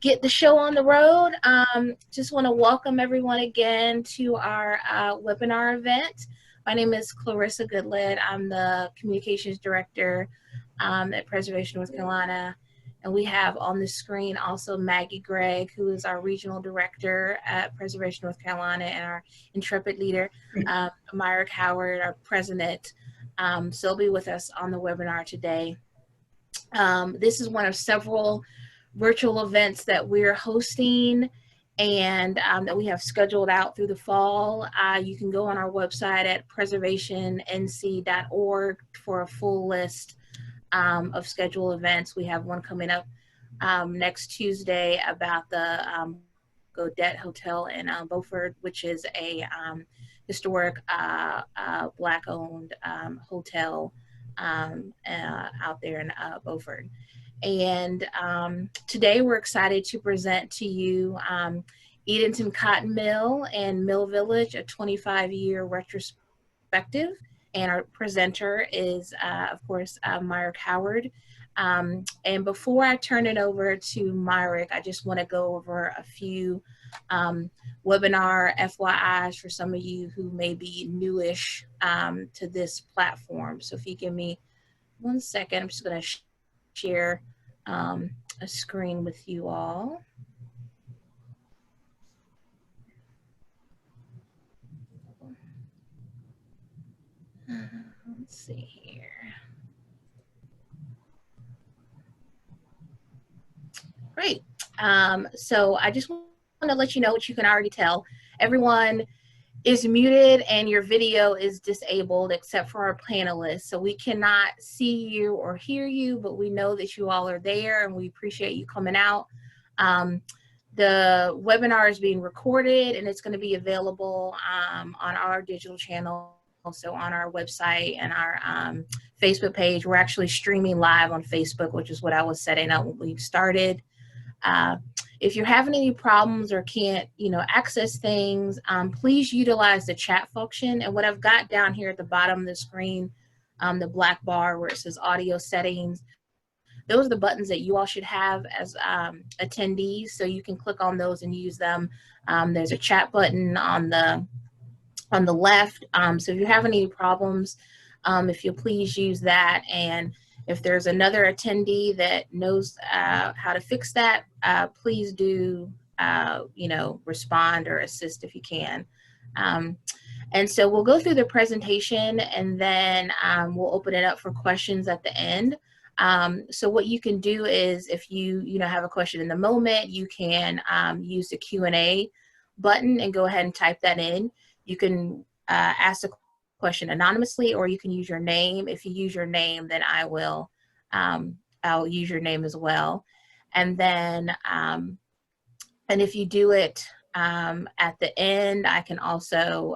get the show on the road. Just want to welcome everyone again to our webinar event. My name is Clarissa Goodlett. I'm the Communications Director at Preservation North Carolina. And we have on the screen also Maggie Gregg, who is our Regional Director at Preservation North Carolina, and our intrepid leader, Myrick Howard, our President. So they'll be with us on the webinar today. This is one of several virtual events that we're hosting and that we have scheduled out through the fall. You can go on our website at preservationnc.org for a full list of scheduled events. We have one coming up next Tuesday about the Godet Hotel in Beaufort, which is a historic Black-owned hotel out there in Beaufort. And today we're excited to present to you Edenton Cotton Mill and Mill Village, a 25-year retrospective. And our presenter is, of course, Myrick Howard. And before I turn it over to Myrick, I just want to go over a few webinar FYIs for some of you who may be newish to this platform. So if you give me 1 second, I'm just going to share a screen with you all. Let's see here. Great. So I just want to let you know what you can already tell. Everyone is muted and your video is disabled except for our panelists. So we cannot see you or hear you, but we know that you all are there and we appreciate you coming out. The webinar is being recorded and it's going to be available on our digital channel, also on our website and our Facebook page. We're actually streaming live on Facebook, which is what I was setting up when we started. If you're having any problems or can't, access things, please utilize the chat function. And what I've got down here at the bottom of the screen, the black bar where it says audio settings, those are the buttons that you all should have as attendees. So you can click on those and use them. There's a chat button on the left. So if you're having any problems, if you'll please use that. And if there's another attendee that knows how to fix that, please do, respond or assist if you can. And so we'll go through the presentation and then we'll open it up for questions at the end. So what you can do is if you have a question in the moment, you can use the Q&A button and go ahead and type that in. You can ask a question anonymously, or you can use your name. If you use your name, then I'll use your name as well. And then, and if you do it at the end, I can also,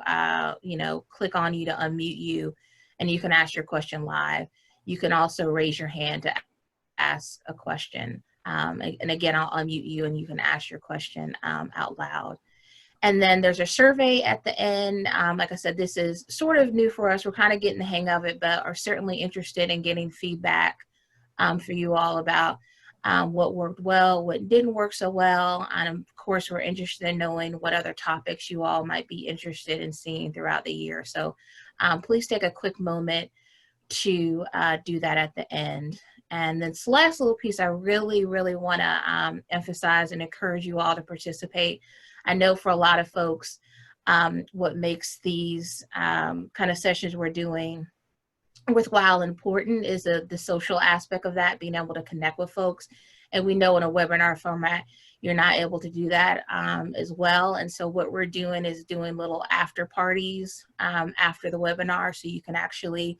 click on you to unmute you and you can ask your question live. You can also raise your hand to ask a question. And again, I'll unmute you and you can ask your question out loud. And then there's a survey at the end. Like I said, this is sort of new for us. We're kind of getting the hang of it, but are certainly interested in getting feedback for you all about what worked well, what didn't work so well. And of course, we're interested in knowing what other topics you all might be interested in seeing throughout the year. So please take a quick moment to do that at the end. And then this last little piece, I really, really want to emphasize and encourage you all to participate. I know for a lot of folks, what makes these kind of sessions we're doing worthwhile and important is the social aspect of that, being able to connect with folks. And we know in a webinar format, you're not able to do that as well. And so what we're doing is doing little after parties after the webinar, so you can actually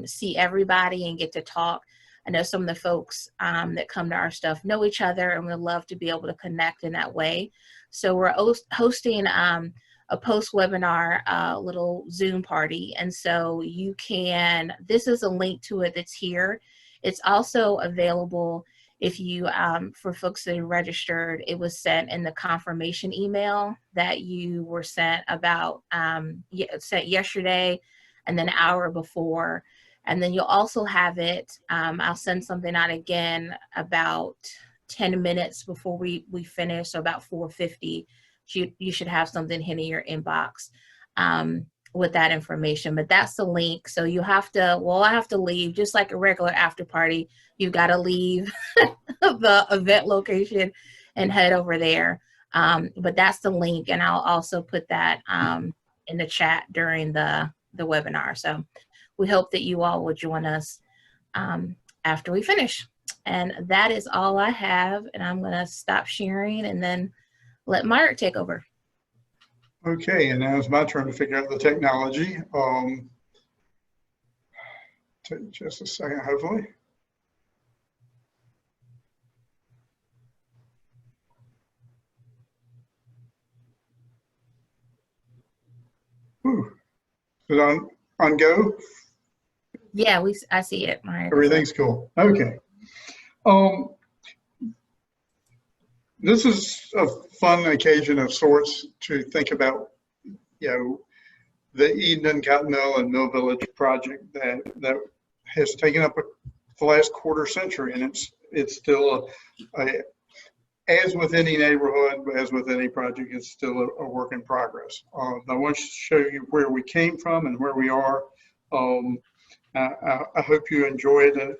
see everybody and get to talk. I know some of the folks that come to our stuff know each other and would love to be able to connect in that way. So we're hosting a post-webinar little Zoom party. And so you can, this is a link to it that's here. It's also available if you, for folks that are registered, it was sent in the confirmation email that you were sent about, sent yesterday and then an hour before. And then you'll also have it, I'll send something out again about 10 minutes before we finish, so about 4:50, you should have something hitting your inbox with that information. But that's the link. So you have to, well, I have to leave just like a regular after party. You got to leave the event location and head over there. But that's the link, and I'll also put that in the chat during the webinar. So we hope that you all will join us after we finish. And that is all I have, and I'm going to stop sharing and then let Myrick take over. Okay, and now it's my turn to figure out the technology. Take just a second, hopefully. Whew. Is it on go? Yeah, I see it, Myrick. Everything's cool. Okay. This is a fun occasion of sorts to think about, you know, the Edenton Cotton Mill and Mill Village project that has taken up the last quarter century, and it's still as with any neighborhood, as with any project, it's still a work in progress. I want to show you where we came from and where we are. I hope you enjoyed it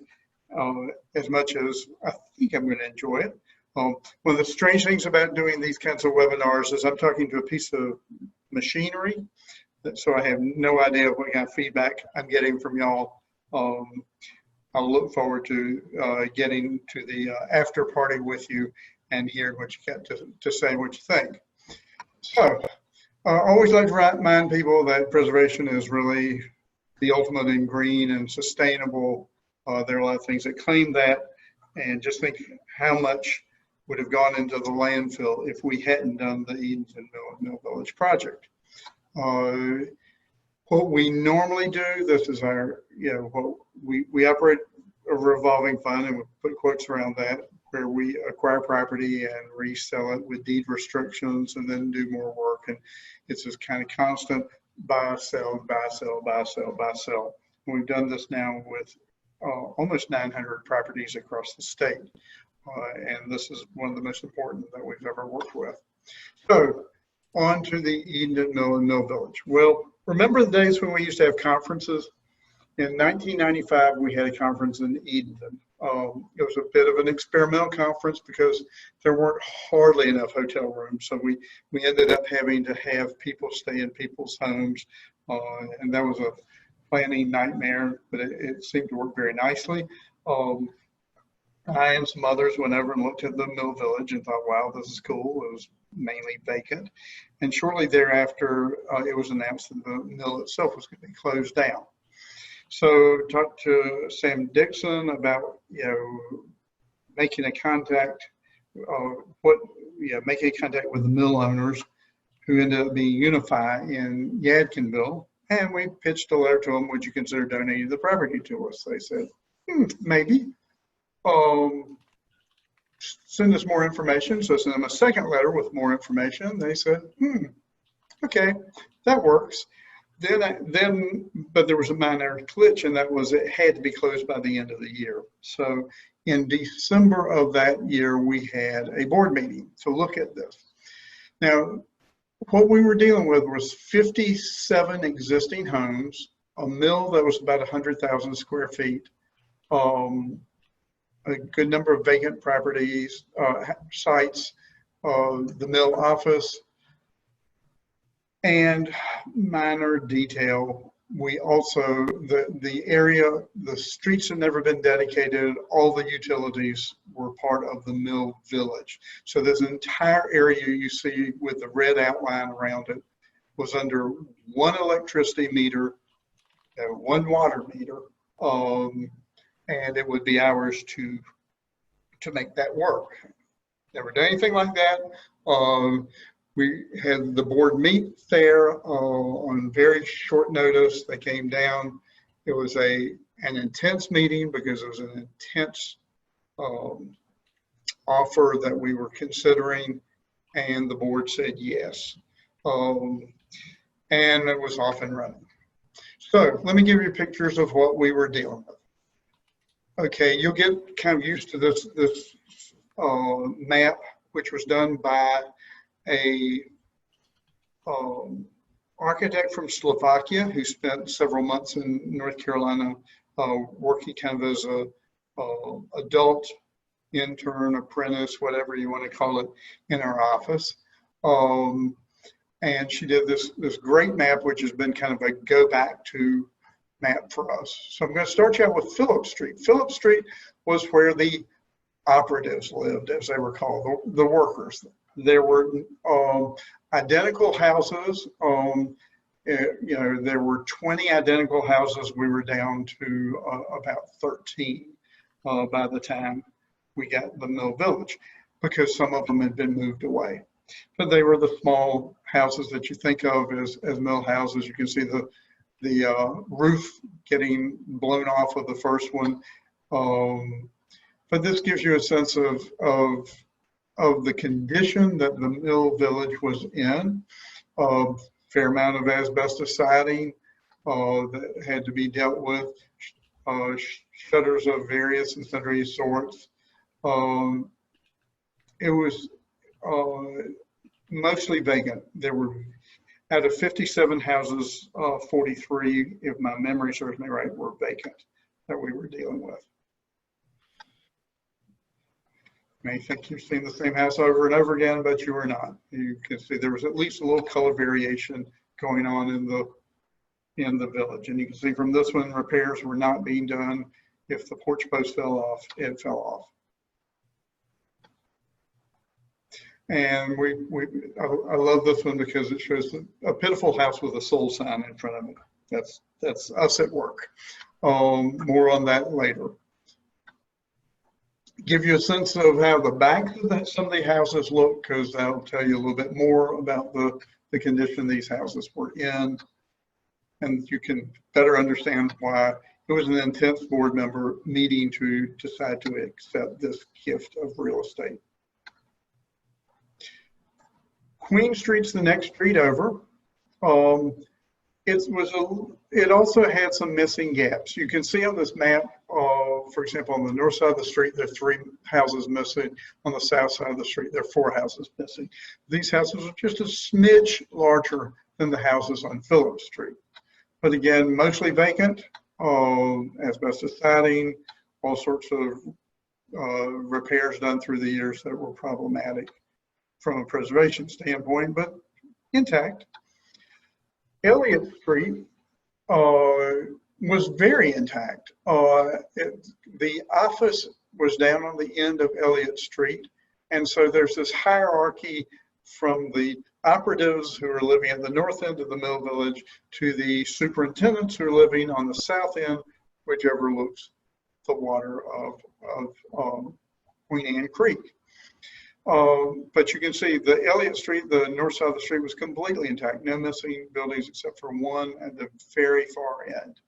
as much as I think I'm going to enjoy it. One of the strange things about doing these kinds of webinars is I'm talking to a piece of machinery, so I have no idea what kind of feedback I'm getting from y'all. I'll look forward to getting to the after party with you and hearing what you got to say, what you think. So I always like to remind people that preservation is really the ultimate in green and sustainable. There are a lot of things that claim that, and just think how much would have gone into the landfill if we hadn't done the Edenton Mill Village project. What we normally do, this is our, what we operate a revolving fund, and we put quotes around that, where we acquire property and resell it with deed restrictions and then do more work. And it's this kind of constant buy, sell, buy, sell, buy, sell, buy, sell. And we've done this now with almost 900 properties across the state. And this is one of the most important that we've ever worked with. So on to the Edenton Mill and Mill Village. Well, remember the days when we used to have conferences? In 1995, we had a conference in Edenton. It was a bit of an experimental conference because there weren't hardly enough hotel rooms. So we ended up having to have people stay in people's homes. And that was a planning nightmare, but it seemed to work very nicely. I and some others went over and looked at the Mill Village and thought, wow, this is cool. It was mainly vacant. And shortly thereafter, it was announced that the mill itself was going to be closed down. So talked to Sam Dixon about, making a contact, making contact with the mill owners, who ended up being Unify in Yadkinville. And we pitched a letter to them, would you consider donating the property to us? They said, maybe. Send us more information. So I sent them a second letter with more information. They said, okay, that works. But there was a minor glitch, and that was it had to be closed by the end of the year. So in December of that year, we had a board meeting to look at this. Now, what we were dealing with was 57 existing homes, a mill that was about 100,000 square feet, a good number of vacant properties, sites, the mill office, and minor detail. We also, the area, the streets had never been dedicated. All the utilities were part of the mill village. So this entire area you see with the red outline around it was under one electricity meter, one water meter, and it would be ours to make that work. Never done anything like that. We had the board meet there on very short notice. They came down. It was an intense meeting because it was an intense offer that we were considering, and the board said yes. And it was off and running. So let me give you pictures of what we were dealing with. Okay, you'll get kind of used to this map, which was done by a architect from Slovakia who spent several months in North Carolina working kind of as a adult intern, apprentice, whatever you want to call it, in our office. And she did this great map, which has been kind of a go back to map for us. So I'm going to start you out with Phillip Street. Phillip Street was where the operatives lived, as they were called, the workers. There were identical houses. There were 20 identical houses. We were down to about 13 by the time we got the Mill Village, because some of them had been moved away. But they were the small houses that you think of as mill houses. You can see the roof getting blown off of the first one. But this gives you a sense of the condition that the Mill Village was in. Fair amount of asbestos siding that had to be dealt with, shutters of various and sundry sorts. It was mostly vacant. There were, out of 57 houses, 43, if my memory serves me right, were vacant that we were dealing with. You may think you've seen the same house over and over again, but you are not. You can see there was at least a little color variation going on in the village. And you can see from this one, repairs were not being done. If the porch post fell off, it fell off. And I love this one because it shows a pitiful house with a sold sign in front of it. That's us at work. More on that later. Give you a sense of how the back of some of the houses look, because that'll tell you a little bit more about the condition these houses were in. And you can better understand why it was an intense board member meeting to decide to accept this gift of real estate. Queen Street's the next street over. It also had some missing gaps. You can see on this map, for example, on the north side of the street, there are 3 houses missing. On the south side of the street, there are 4 houses missing. These houses are just a smidge larger than the houses on Phillip Street. But again, mostly vacant, asbestos siding, all sorts of repairs done through the years that were problematic from a preservation standpoint, but intact. Elliott Street was very intact. The office was down on the end of Elliott Street, and so there's this hierarchy from the operatives who are living at the north end of the Mill Village to the superintendents who are living on the south end, which overlooks the water of Queen Anne Creek. But you can see the Elliott Street, the north side of the street, was completely intact. No missing buildings except for one at the very far end.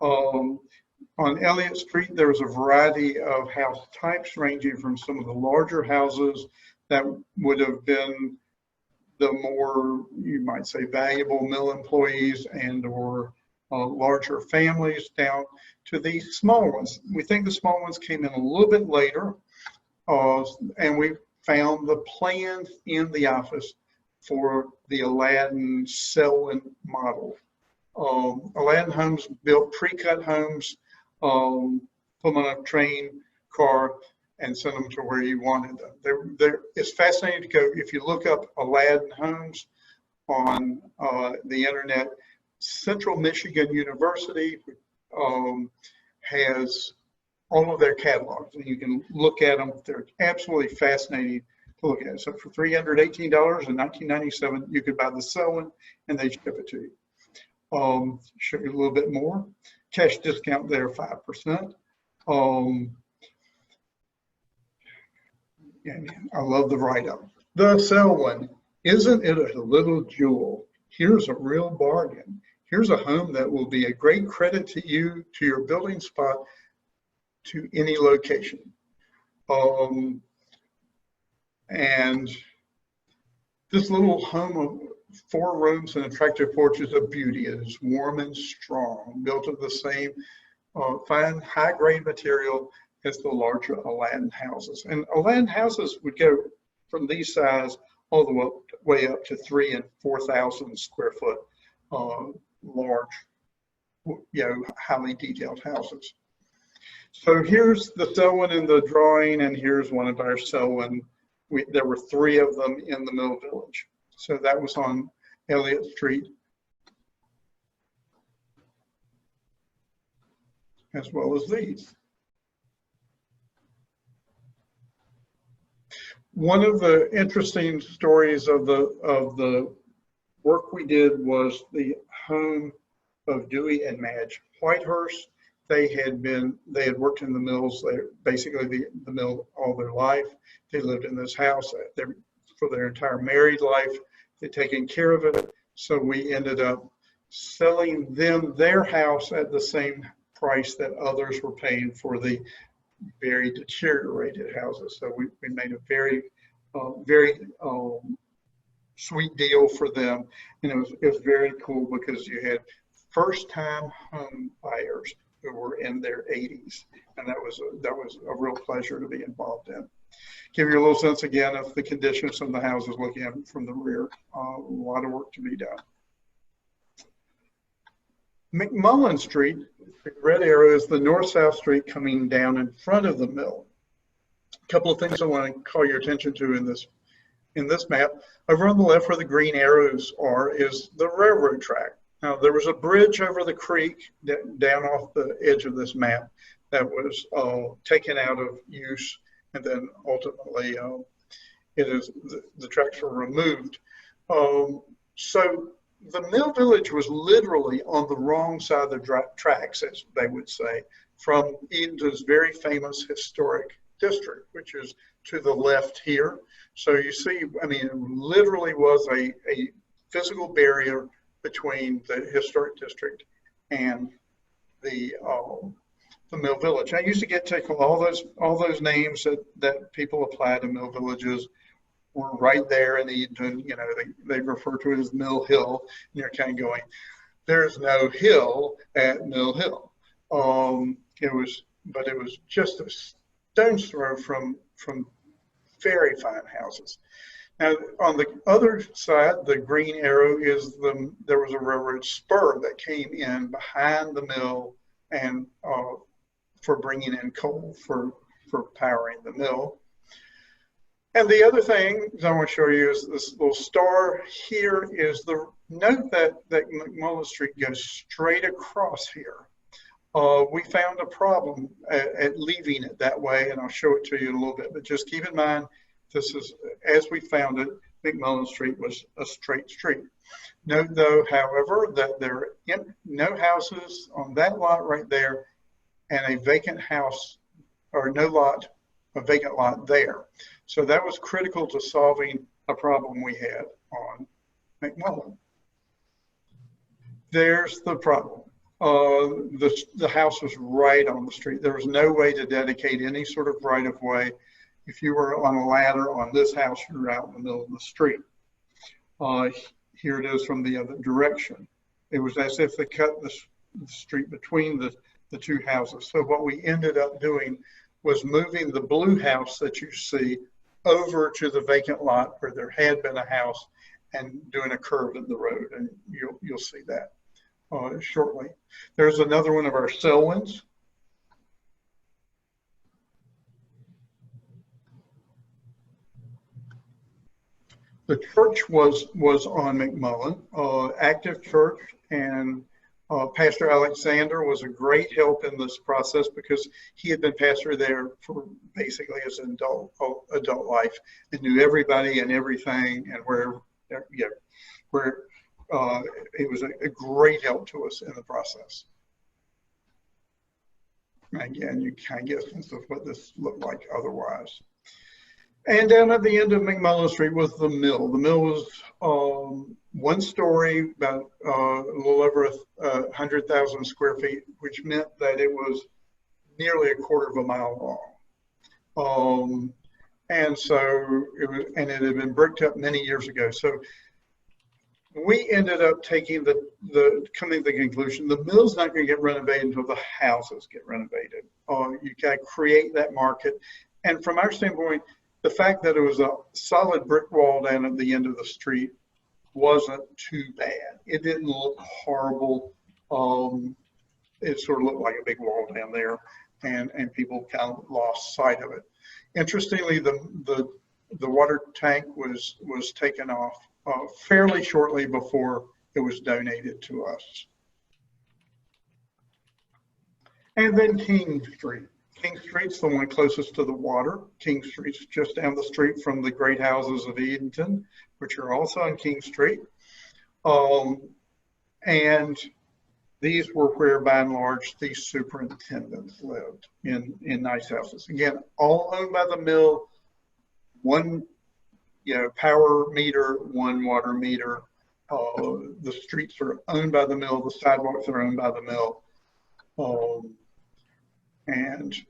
On Elliott Street, there was a variety of house types ranging from some of the larger houses that would have been the more, you might say, valuable mill employees and or larger families, down to the small ones. We think the small ones came in a little bit later, and we found the plans in the office for the Aladdin Selwyn model. Aladdin Homes built pre-cut homes, put them on a train car and send them to where you wanted them. It's fascinating to go, if you look up Aladdin Homes on the internet, Central Michigan University has all of their catalogs, and you can look at them. They're absolutely fascinating to look at. So for $318 in 1997, you could buy the Selwyn and they ship it to you. Show you a little bit more. Cash discount there, 5%. And I love the write-up. The Selwyn, isn't it a little jewel? Here's a real bargain. Here's a home that will be a great credit to you, to your building spot, to any location. And this little home of 4 rooms and attractive porch is a beauty. It is warm and strong, built of the same fine, high-grade material as the larger Aladdin houses. And Aladdin houses would go from these size all the way up to 3,000 and 4,000 square foot large, highly detailed houses. So here's the Selwyn in the drawing, and here's one of our Selwyn. There were 3 of them in the Mill Village. So that was on Elliott Street, as well as these. One of the interesting stories of the work we did was the home of Dewey and Madge Whitehurst. They had worked in the mills, basically the mill all their life. They lived in this house for their entire married life. They'd taken care of it. So we ended up selling them their house at the same price that others were paying for the very deteriorated houses. So we made a very sweet deal for them. And it was very cool because you had first-time home buyers who were in their 80s, and that was a real pleasure to be involved in. Give you a little sense again of the conditions of the houses looking at them from the rear. A lot of work to be done. McMullen Street, the red arrow, is the north-south street coming down in front of the mill. A couple of things I want to call your attention to in this map. Over on the left where the green arrows are is the railroad track. Now, there was a bridge over the creek down off the edge of this map that was taken out of use, and then ultimately the tracks were removed. So the Mill Village was literally on the wrong side of the tracks, as they would say, from Edenton's very famous historic district, which is to the left here. So you see, I mean, it literally was a physical barrier between the historic district and the Mill Village. I used to get tickled. All those names that people apply to mill villages were right there in Edenton. You know, they refer to it as Mill Hill, and you're kind of going, there's no hill at Mill Hill. It was just a stone's throw from very fine houses. Now, on the other side, the green arrow is there was a railroad spur that came in behind the mill and for bringing in coal for powering the mill. And the other thing I want to show you is this little star here is note that McMullen Street goes straight across here. We found a problem at leaving it that way, and I'll show it to you in a little bit, but just keep in mind, this is, as we found it, McMullen Street was a straight street. Note though, however, that there are no houses on that lot right there and a vacant house, or a vacant lot there. So that was critical to solving a problem we had on McMullen. There's the problem. The house was right on the street. There was no way to dedicate any sort of right of way. If you were on a ladder on this house, you were out in the middle of the street. Here it is from the other direction. It was as if they cut the street between the two houses. So what we ended up doing was moving the blue house that you see over to the vacant lot where there had been a house and doing a curve in the road, and you'll see that shortly. There's another one of our Selwyns. The church was on McMullen, active church, and Pastor Alexander was a great help in this process because he had been pastor there for basically his adult life and knew everybody and everything, and where it was a great help to us in the process. Again, you kind of get a sense of what this looked like otherwise. And down at the end of McMullen Street was the mill. The mill was one story, about a little over 100,000 square feet, which meant that it was nearly a quarter of a mile long. And so it had been bricked up many years ago. So we ended up taking coming to the conclusion, the mill's not going to get renovated until the houses get renovated. You got to create that market. And from our standpoint, the fact that it was a solid brick wall down at the end of the street wasn't too bad. It didn't look horrible. It sort of looked like a big wall down there, and people kind of lost sight of it. Interestingly, the water tank was taken off fairly shortly before it was donated to us. And then King Street. King Street's the one closest to the water. King Street's just down the street from the great houses of Edenton, which are also on King Street. And these were where, by and large, these superintendents lived in nice houses. Again, all owned by the mill, one power meter, one water meter. The streets are owned by the mill. The sidewalks are owned by the mill.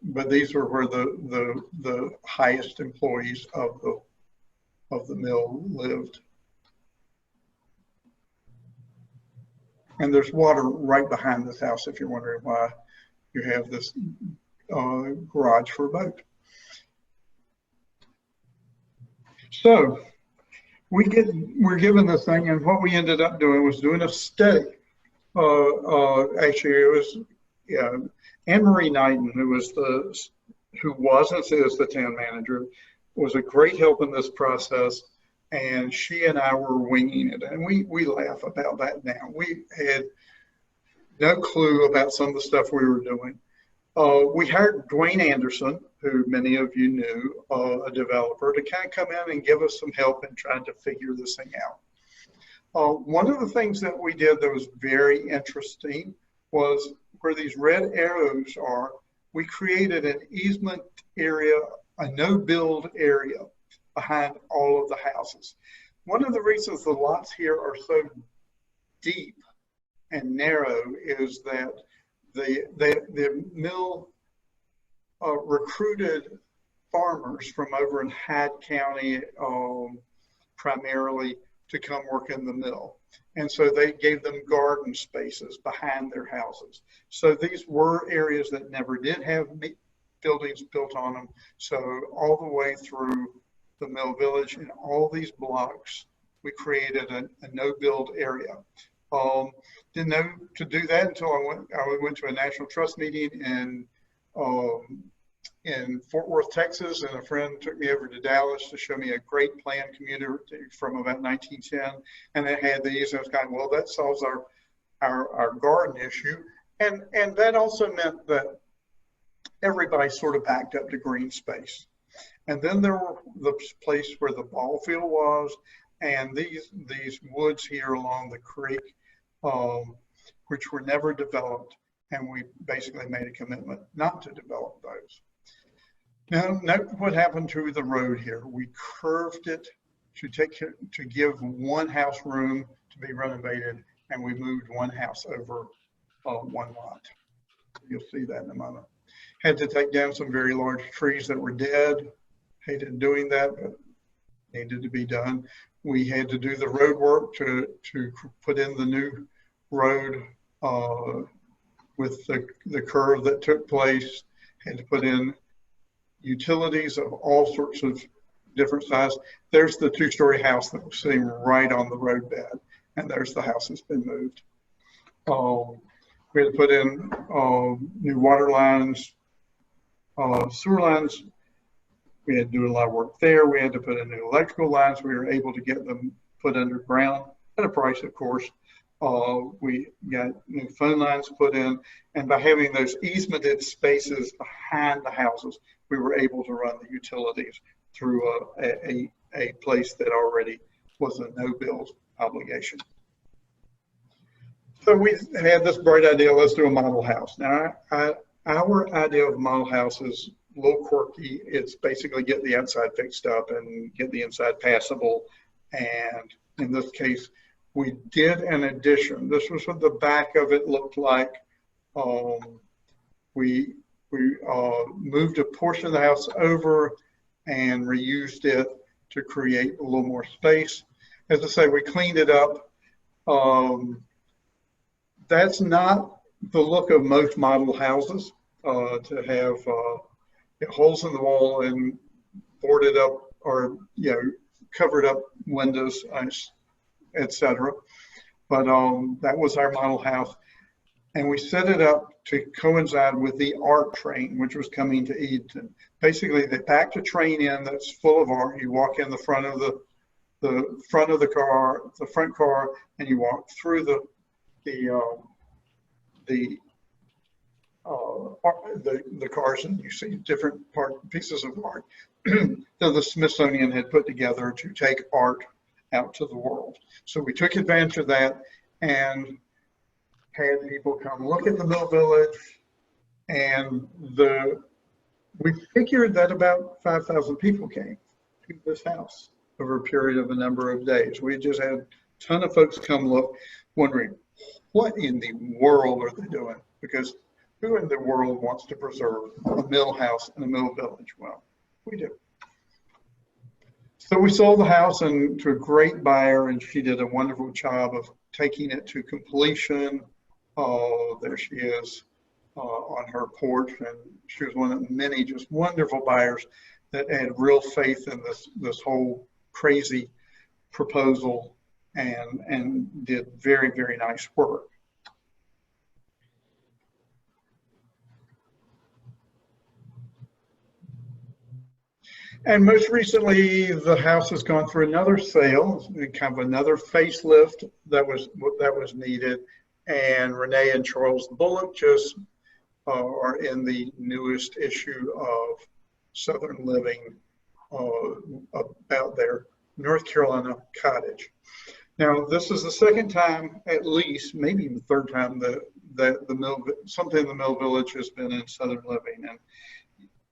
But these were where the highest employees of the mill lived. And there's water right behind this house if you're wondering why you have this garage for a boat. So we're given this thing, and what we ended up doing was doing a study. Actually, it was Anne Marie Knighton, who was and still is the town manager, was a great help in this process. And she and I were winging it, and we laugh about that now. We had no clue about some of the stuff we were doing. We hired Dwayne Anderson, who many of you knew, a developer, to kind of come in and give us some help in trying to figure this thing out. One of the things that we did that was very interesting was where these red arrows are, we created an easement area, a no-build area behind all of the houses. One of the reasons the lots here are so deep and narrow is that the mill recruited farmers from over in Hyde County primarily to come work in the mill. And so they gave them garden spaces behind their houses. So these were areas that never did have buildings built on them. So all the way through the mill village and all these blocks, we created a no-build area. Didn't know to do that until I went to a National Trust meeting in Fort Worth, Texas, and a friend took me over to Dallas to show me a great plan community from about 1910, and it had these. I was kind of, well, that solves our garden issue, and that also meant that everybody sort of backed up to green space. And then there were the place where the ball field was, and these woods here along the creek, which were never developed, and we basically made a commitment not to develop those. Now, note what happened to the road here. We curved it to give one house room to be renovated, and we moved one house over one lot. You'll see that in a moment. Had to take down some very large trees that were dead. Hated doing that, but needed to be done. We had to do the road work to put in the new road with the curve that took place. Had to put in utilities of all sorts of different size. There's the two-story house that was sitting right on the roadbed, and there's the house that's been moved. We had to put in new water lines, sewer lines. We had to do a lot of work there. We had to put in new electrical lines. We were able to get them put underground at a price, of course. We got new phone lines put in, and by having those easemented spaces behind the houses, we were able to run the utilities through a place that already was a no-build obligation. So we had this bright idea, let's do a model house. Now, our idea of a model house is a little quirky. It's basically get the outside fixed up and get the inside passable. And in this case, we did an addition. This was what the back of it looked like. We moved a portion of the house over and reused it to create a little more space. As I say, we cleaned it up. That's not the look of most model houses, to have holes in the wall and boarded up or covered up windows, etc. But that was our model house, and we set it up to coincide with the art train, which was coming to Edenton. Basically, they packed a train in that's full of art. You walk in the front of the front car, and you walk through the cars, and you see different pieces of art that the Smithsonian had put together to take art out to the world. So we took advantage of that and had people come look at the Mill Village, and we figured that about 5,000 people came to this house over a period of a number of days. We just had a ton of folks come look, wondering what in the world are they doing? Because who in the world wants to preserve a mill house in a mill village? Well, we do. So we sold the house to a great buyer, and she did a wonderful job of taking it to completion. Oh, there she is on her porch, and she was one of many just wonderful buyers that had real faith in this whole crazy proposal and did very, very nice work. And most recently, the house has gone through another sale, kind of another facelift that was needed. And Renee and Charles Bullock just are in the newest issue of Southern Living about their North Carolina cottage. Now, this is the second time, at least, maybe even the third time that something in the Mill Village has been in Southern Living. And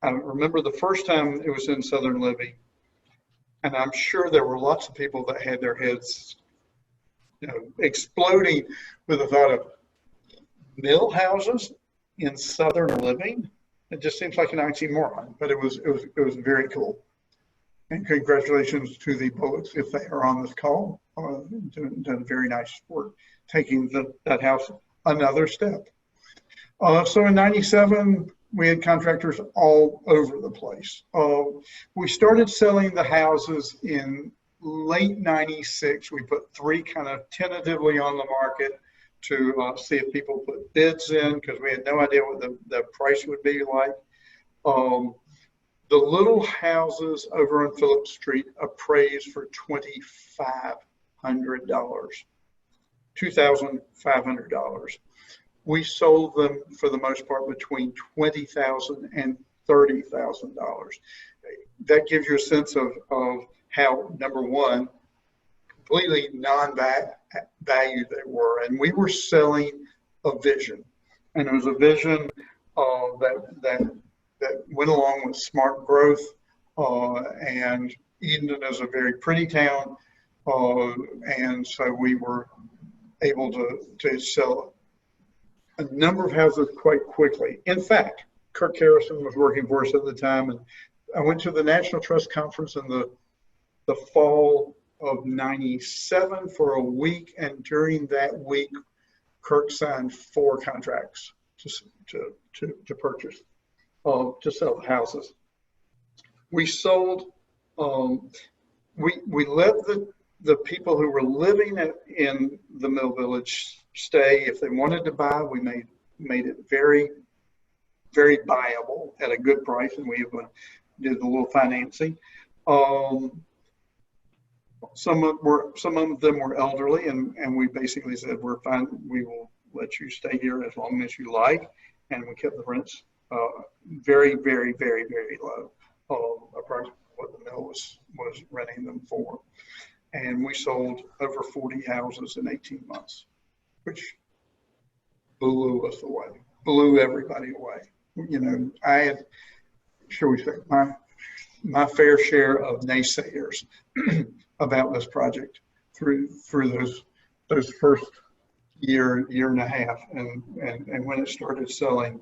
I remember the first time it was in Southern Living, and I'm sure there were lots of people that had their heads, exploding with the thought of mill houses in Southern Living. It just seems like an oxymoron, but it was very cool. And congratulations to the Bullocks if they are on this call. Done very nice work taking that house another step. So in '97. We had contractors all over the place. We started selling the houses in late '96. We put 3 kind of tentatively on the market to see if people put bids in, because we had no idea what the price would be like. The little houses over on Phillips Street appraised for $2,500, $2,500. We sold them for the most part between $20,000 and $30,000. That gives you a sense of how, number one, completely non-value they were. And we were selling a vision. And it was a vision that went along with smart growth. And Edenton is a very pretty town. And so we were able to sell a number of houses quite quickly. In fact, Kirk Harrison was working for us at the time, and I went to the National Trust Conference in the fall of '97 for a week, and during that week, Kirk signed 4 contracts to purchase, to sell the houses. We sold. We let the people who were living in the Mill Village stay. If they wanted to buy, we made it very, very buyable at a good price, and we even did a little financing. Some of them were elderly, and we basically said, we're fine, we will let you stay here as long as you like, and we kept the rents very, very, very, very low, approximately what the mill was renting them for. And we sold over 40 houses in 18 months, which blew us away, blew everybody away. I had, shall we say, my fair share of naysayers about this project through those first year and a half, and when it started selling,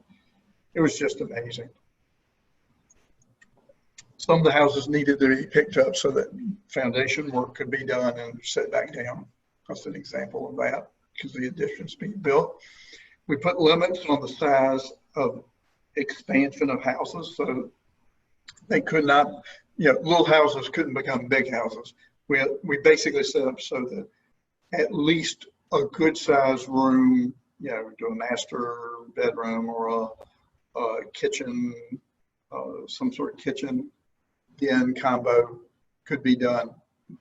it was just amazing. Some of the houses needed to be picked up so that foundation work could be done and set back down. That's an example of that because the addition's being built. We put limits on the size of expansion of houses, so they could not, little houses couldn't become big houses. We basically set up so that at least a good sized room, do a master bedroom or a kitchen, some sort of kitchen den combo could be done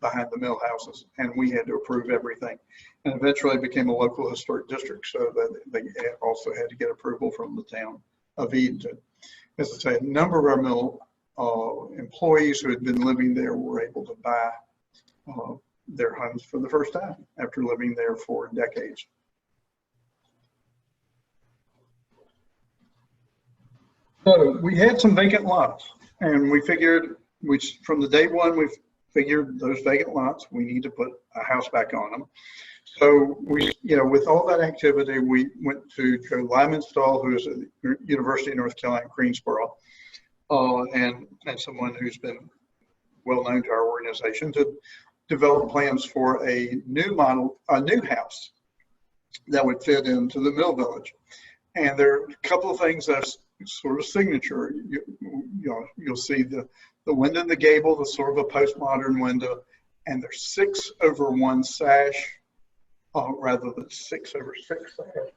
behind the mill houses, and we had to approve everything. And eventually it became a local historic district, so that they also had to get approval from the town of Edenton. As I say, a number of our mill employees who had been living there were able to buy their homes for the first time after living there for decades. So we had some vacant lots, and we figured, from the day one, we figured those vacant lots, we need to put a house back on them. So we, with all that activity, we went to Joe Lymanstall, who is at the University of North Carolina, Greensboro, and someone who's been well known to our organization, to develop plans for a new house that would fit into the mill village. And there are a couple of things that's sort of signature. You'll see the window in the gable, the sort of a postmodern window, and there's 6/1 sash rather than 6/6 sash,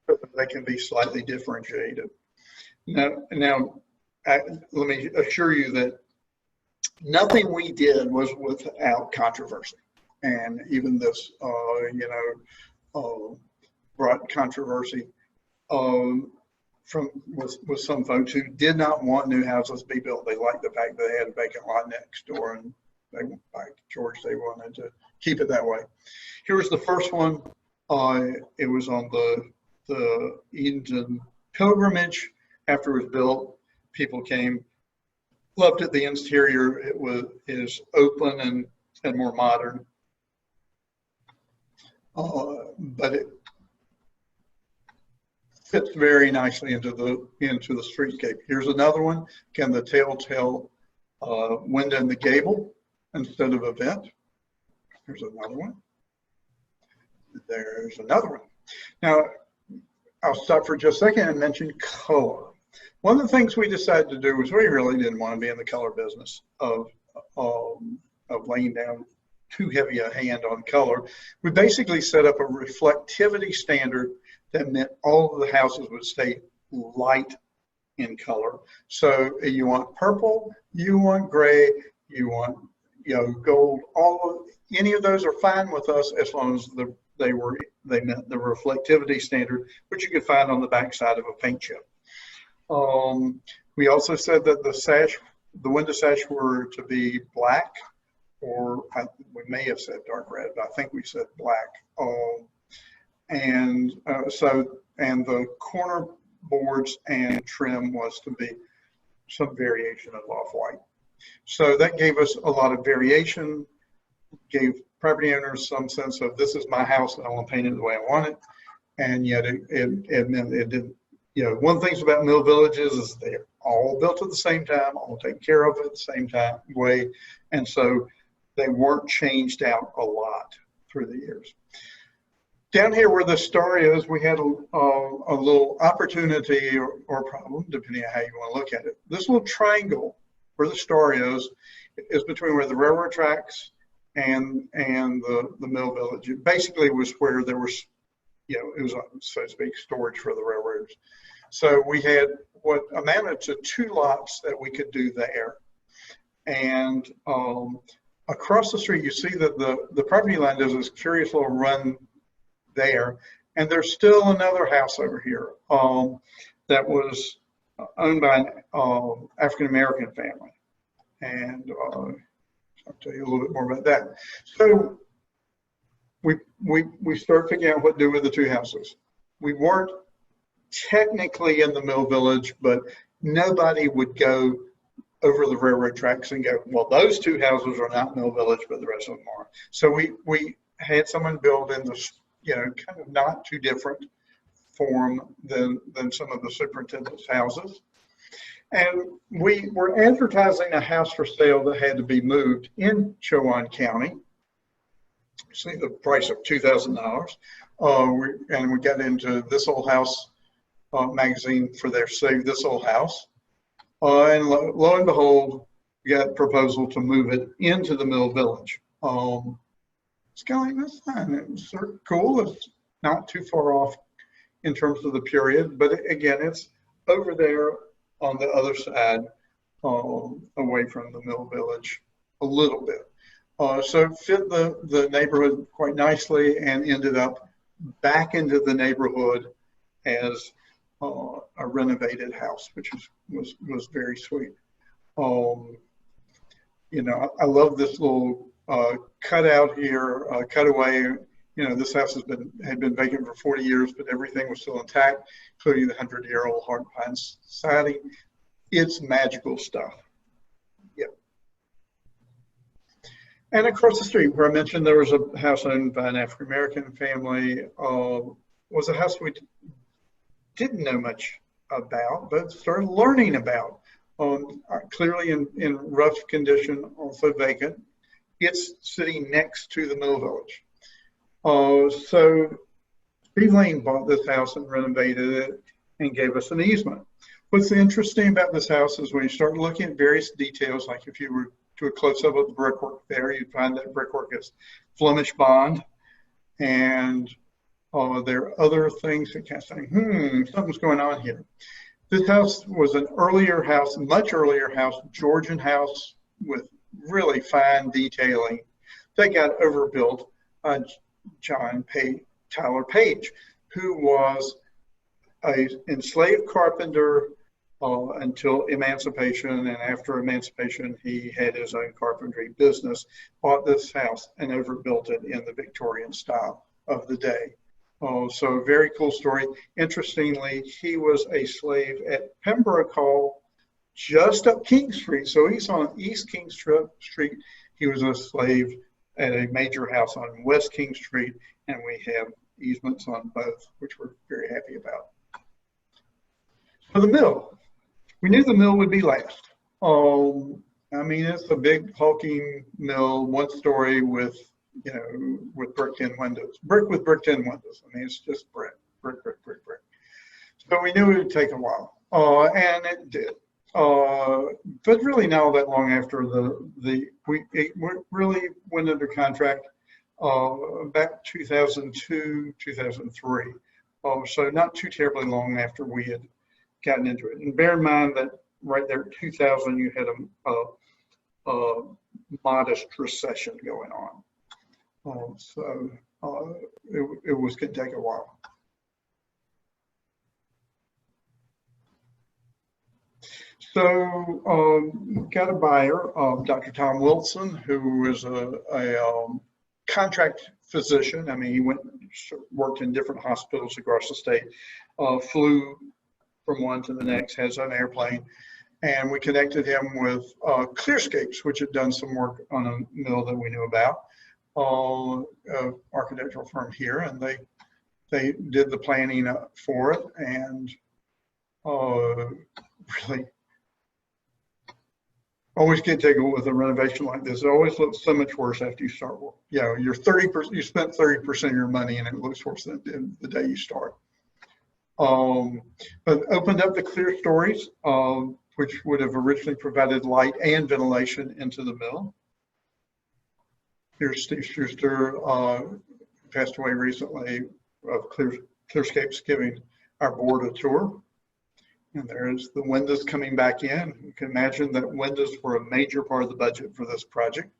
so that they can be slightly differentiated. Now, let me assure you that nothing we did was without controversy, and even this, brought controversy with some folks who did not want new houses to be built. They liked the fact that they had a vacant lot next door, and by George, they wanted to keep it that way. Here was the first one. It was on the Edenton pilgrimage. After it was built, people came, loved it. The interior is open and more modern, but it fits very nicely into the streetscape. Here's another one. Again, the telltale window in the gable instead of a vent. Here's another one. There's another one. Now, I'll stop for just a second and mention color. One of the things we decided to do was we really didn't want to be in the color business of laying down too heavy a hand on color. We basically set up a reflectivity standard that meant all of the houses would stay light in color. So you want purple, you want gray, you want gold. Any of those are fine with us as long as they met the reflectivity standard, which you could find on the back side of a paint chip. We also said that the window sash were to be black, or we may have said dark red, but I think we said black. And the corner boards and trim was to be some variation of off-white. So that gave us a lot of variation, gave property owners some sense of, this is my house and I want to paint it the way I want it. And yet it meant it didn't, one of the things about mill villages is they're all built at the same time, all taken care of at the same way. And so they weren't changed out a lot through the years. Down here where the star is, we had a little opportunity or problem, depending on how you want to look at it. This little triangle where the star is between where the railroad tracks and the mill village. It basically was where there was, it was, so to speak, storage for the railroads. So we had what amounted to 2 lots that we could do there. And across the street, you see that the property line does this curious little run there, and there's still another house over here that was owned by an African-American family, and I'll tell you a little bit more about that. So we started figuring out what to do with the 2 houses. We weren't technically in the mill village, but nobody would go over the railroad tracks and go, well, those 2 houses are not mill village, but the rest of them are. So we had someone build in this, kind of not too different form than some of the superintendent's houses. And we were advertising a house for sale that had to be moved in Chowan County. see the price of $2,000. And we got into This Old House magazine for their Save This Old House. And lo and behold, we got a proposal to move it into the Mill Village. It's kind of like, that's fine. It's sort of cool. It's not too far off in terms of the period, but again, it's over there on the other side, away from the Mill Village a little bit. So it fit the neighborhood quite nicely and ended up back into the neighborhood as a renovated house, which was very sweet. You know, I love this little cutout here, cutaway. You know, this house had been vacant for 40 years, but everything was still intact, including the 100-year-old hard pine siding. It's magical stuff. Yep. And across the street, where I mentioned there was a house owned by an African-American family, was a house we didn't know much about, but started learning about. Clearly in rough condition, also vacant. It's sitting next to the Mill Village. So Steve Lane bought this house and renovated it and gave us an easement. What's interesting about this house is when you start looking at various details, like if you were to a close-up of the brickwork there, you'd find that brickwork is Flemish bond. And there are other things that kind of say, something's going on here. This house was an earlier house, much earlier house, Georgian house with really fine detailing. That got overbuilt by Tyler Page, who was an enslaved carpenter until emancipation, and after emancipation he had his own carpentry business, bought this house and overbuilt it in the Victorian style of the day. So a very cool story. Interestingly, he was a slave at Pembroke Hall, just up King Street. So he's on East King Street. He was a slave at a major house on West King Street, and we have easements on both, which we're very happy about. So the mill. We knew the mill would be last. I mean, it's a big hulking mill, one story with, you know, with brick tin windows. Brick with brick tin windows. I mean, it's just brick. So we knew it would take a while, and it did. But really not all that long after we really went under contract back 2002, 2003. So not too terribly long after we had gotten into it. And bear in mind that right there at 2000, you had a modest recession going on. So it was going to take a while. So got a buyer, Dr. Tom Wilson, who is a contract physician. I mean, he worked in different hospitals across the state, flew from one to the next, has an airplane, and we connected him with Clearscapes, which had done some work on a mill that we knew about, architectural firm here, and they did the planning for it, and really always get taken with a renovation like this. It always looks so much worse after you start work. You know, you're 30%, you spent 30% of your money and it looks worse than the day you start. But opened up the clear stories, which would have originally provided light and ventilation into the mill. Here's Steve Schuster, passed away recently, of Clearscapes, giving our board a tour. And there's the windows coming back in. You can imagine that windows were a major part of the budget for this project.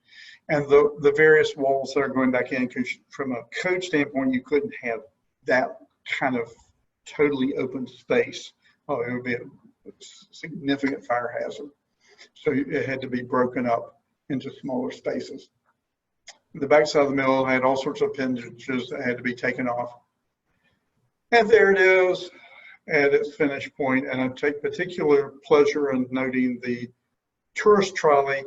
And the various walls that are going back in, because from a code standpoint, you couldn't have that kind of totally open space. It would be a significant fire hazard. So it had to be broken up into smaller spaces. The backside of the mill had all sorts of appendages that had to be taken off. And there it is at its finish point, and I take particular pleasure in noting the tourist trolley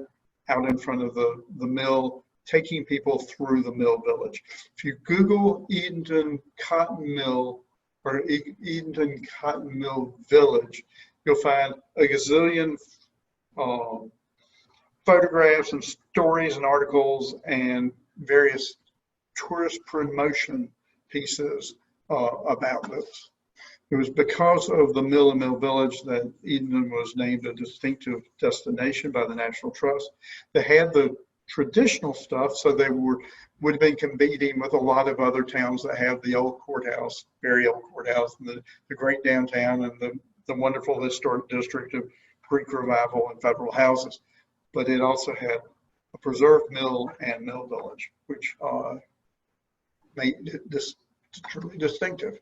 out in front of the mill, taking people through the mill village. If you Google Edenton Cotton Mill or Edenton Cotton Mill Village, you'll find a gazillion photographs and stories and articles and various tourist promotion pieces about this. It was because of the mill and mill village that Edenton was named a distinctive destination by the National Trust. They had the traditional stuff, so they would have been competing with a lot of other towns that have the old courthouse, very old courthouse, and the great downtown, and the wonderful historic district of Greek Revival and Federal houses. But it also had a preserved mill and mill village, which made this truly distinctive.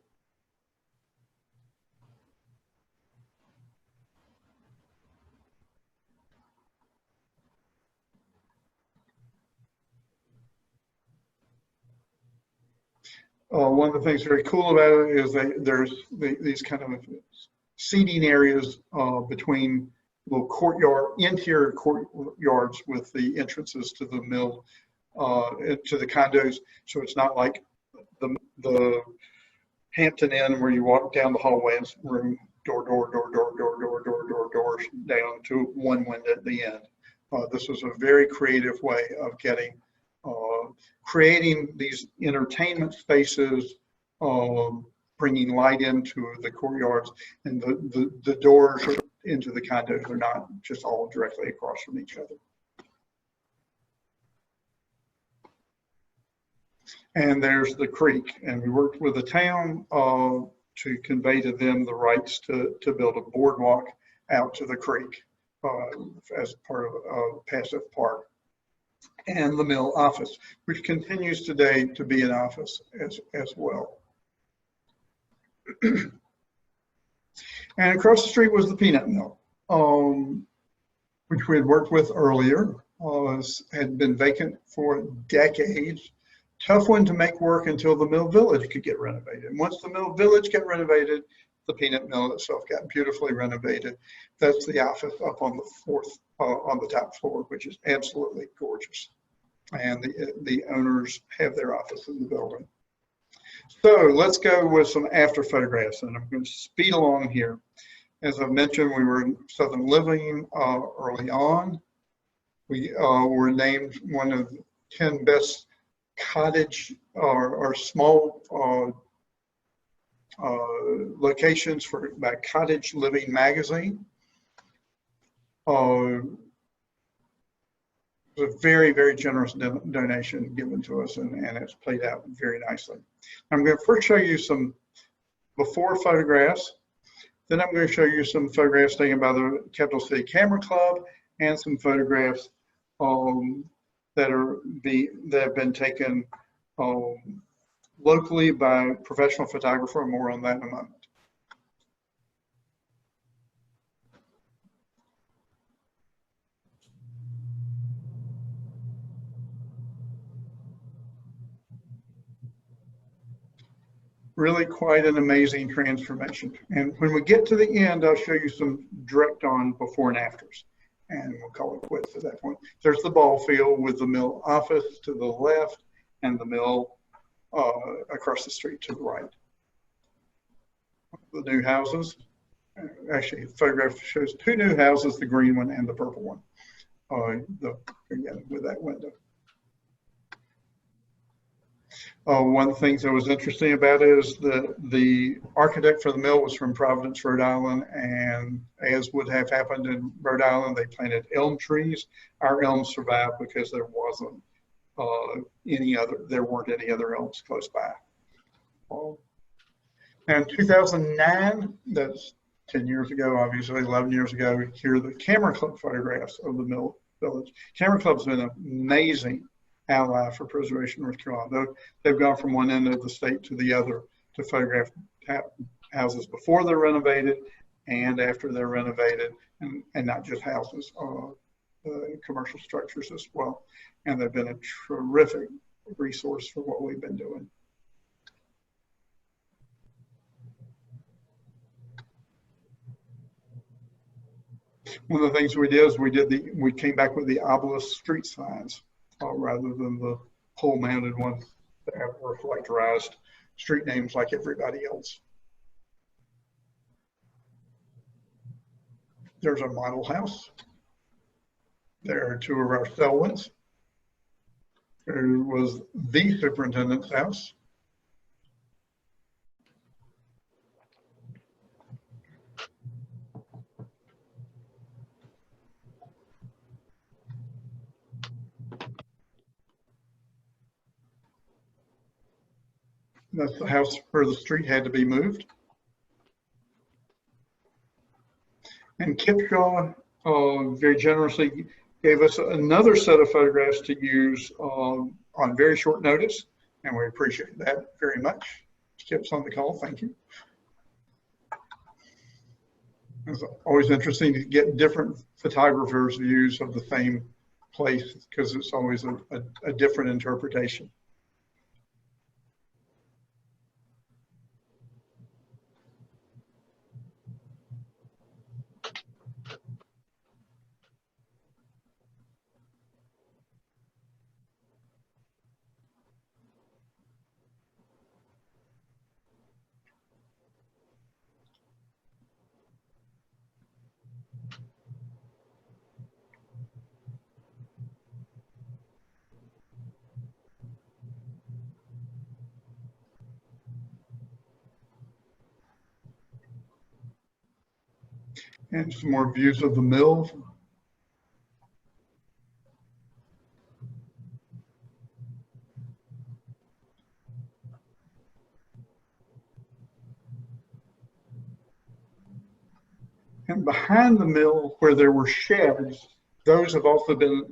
One of the things very cool about it is that there's these kind of seating areas between little courtyard, interior courtyards with the entrances to the mill, to the condos. So it's not like the Hampton Inn where you walk down the hallway and room door down to one window at the end. This was a very creative way of getting creating these entertainment spaces, bringing light into the courtyards, and the doors into the condos are not just all directly across from each other. And there's the creek, and we worked with the town to convey to them the rights to build a boardwalk out to the creek as part of Passive Park. And the mill office, which continues today to be an office as well. And across the street was the peanut mill, which we had worked with earlier, had been vacant for decades. Tough one to make work until the mill village could get renovated. And once the mill village got renovated, the peanut mill itself got beautifully renovated. That's the office up on the top floor, which is absolutely gorgeous. And the owners have their office in the building. So let's go with some after photographs, and I'm going to speed along here. As I mentioned, we were in Southern Living early on. We were named one of the 10 best cottage or small locations by Cottage Living magazine. It was a very, very generous donation given to us, and it's played out very nicely. I'm going to first show you some before photographs. Then I'm going to show you some photographs taken by the Capital City Camera Club and some photographs that have been taken locally by a professional photographer. More on that in a moment. Really quite an amazing transformation. And when we get to the end, I'll show you some direct on before and afters, and we'll call it quits at that point. There's the ball field with the mill office to the left and the mill across the street to the right. The new houses, actually the photograph shows two new houses, the green one and the purple one, again with that window. One of the things that was interesting about it is the architect for the mill was from Providence, Rhode Island, and as would have happened in Rhode Island, they planted elm trees. Our elms survived because there wasn't there weren't any other elms close by. And 2009, that's 10 years ago, obviously 11 years ago, here are the Camera Club photographs of the mill village. Camera Club's been an amazing ally for Preservation North Carolina. They've gone from one end of the state to the other to photograph houses before they're renovated and after they're renovated, and not just houses, commercial structures as well. And they've been a terrific resource for what we've been doing. One of the things we did is we came back with the obelisk street signs rather than the pole-mounted ones that have reflectorized street names like everybody else. There's a model house. There are two of our cell ones. There was the superintendent's house. That's the house where the street had to be moved. And Kipshaw very generously gave us another set of photographs to use on very short notice, and we appreciate that very much. Kip's on the call, thank you. It's always interesting to get different photographers' views of the same place because it's always a different interpretation. And some more views of the mill. And behind the mill, where there were sheds, those have also been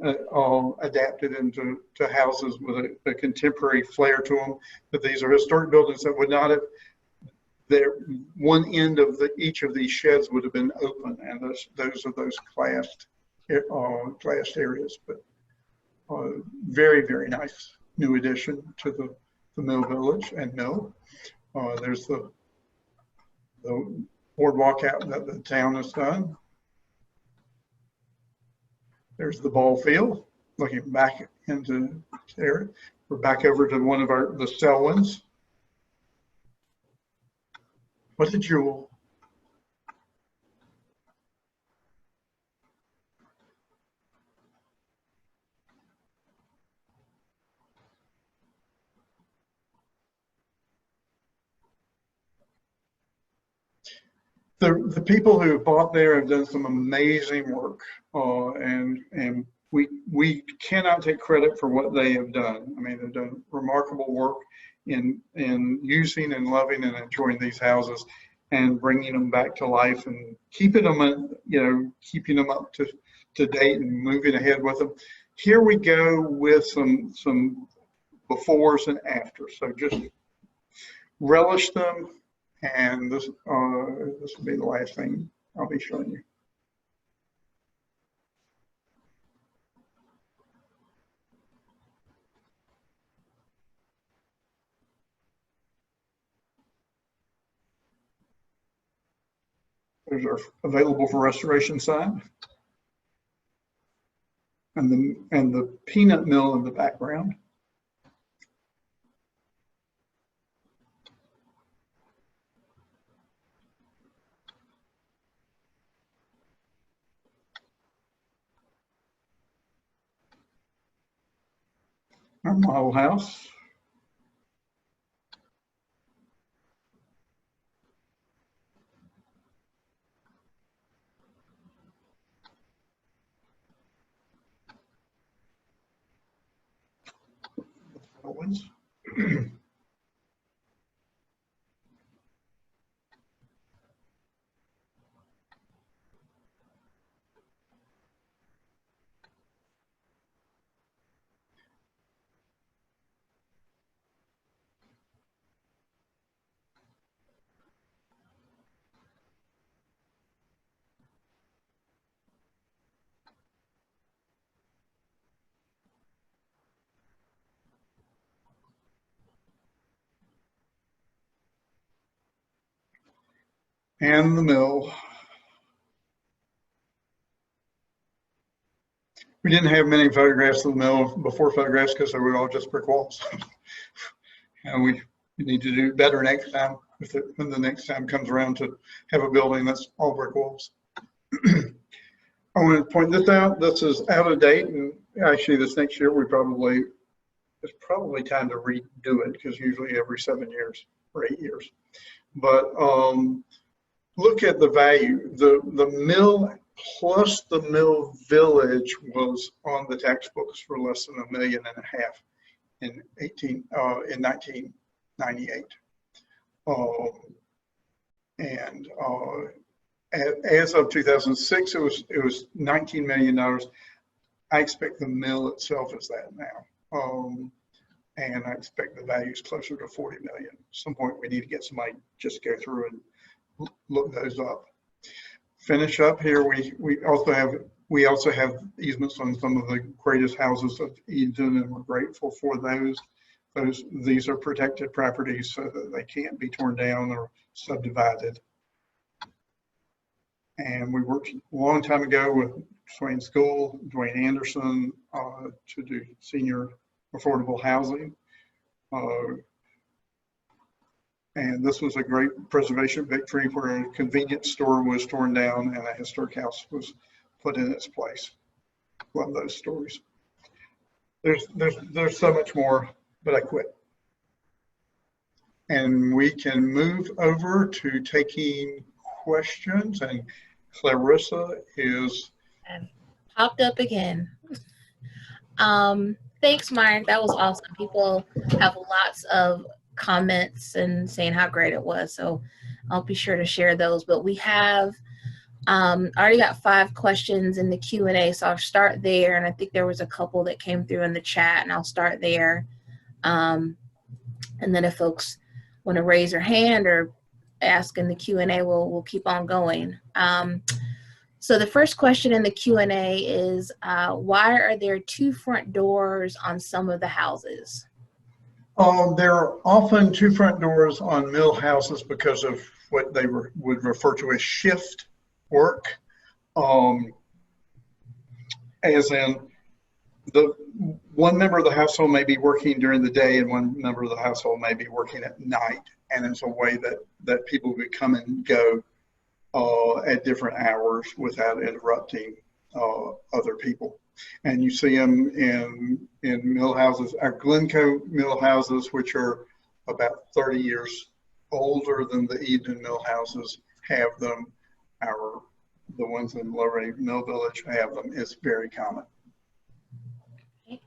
adapted into houses with a contemporary flair to them. But these are historic buildings that would not have, one end of each of these sheds would have been open, and those are those glassed areas. But very, very nice new addition to the mill village and mill. There's the boardwalk out that the town has done. There's the ball field, looking back into the area. We're back over to one of the Selwyns. What's a jewel? The people who bought there have done some amazing work, and we cannot take credit for what they have done. I mean, they've done remarkable work in using and loving and enjoying these houses and bringing them back to life and keeping them, keeping them up to date and moving ahead with them. Here we go with some befores and afters. So just relish them. And this will be the last thing I'll be showing you. Those are available for restoration sign. And the peanut mill in the background. Our model house. Ones. And the mill. We didn't have many photographs of the mill before photographs because they were all just brick walls. And we need to do better next time when the next time comes around to have a building that's all brick walls. I want to point this out. This is out of date, and actually this next year we probably it's probably time to redo it because usually every 7 years or 8 years. But look at the value. The mill plus the mill village was on the tax books for less than $1.5 million in 1998. And as of 2006, it was $19 million. I expect the mill itself is that now. And I expect the value is closer to 40 million. At some point we need to get somebody just go through and look those up. Finish up here. We also have easements on some of the greatest houses of Edenton, and we're grateful for those. These are protected properties so that they can't be torn down or subdivided. And we worked a long time ago with Swain School, Dwayne Anderson, to do senior affordable housing. And this was a great preservation victory where a convenience store was torn down and a historic house was put in its place. Love those stories. There's so much more, but I quit. And we can move over to taking questions, and Clarissa is popped up again. Thanks, Myrick. That was awesome. People have lots of comments and saying how great it was, so I'll be sure to share those. But we have already got 5 questions in the Q&A, so I'll start there, and I think there was a couple that came through in the chat, and I'll start there. And then if folks want to raise their hand or ask in the Q&A, we'll keep on going. So the first question in the Q&A is, why are there 2 front doors on some of the houses? There are often 2 front doors on mill houses because of what they would refer to as shift work. As in, the one member of the household may be working during the day and one member of the household may be working at night. And it's a way that people could come and go at different hours without interrupting other people. And you see them in mill houses. Our Glencoe mill houses, which are about 30 years older than the Edenton mill houses, have them. The ones in Luray Mill Village have them. It's very common. Okay.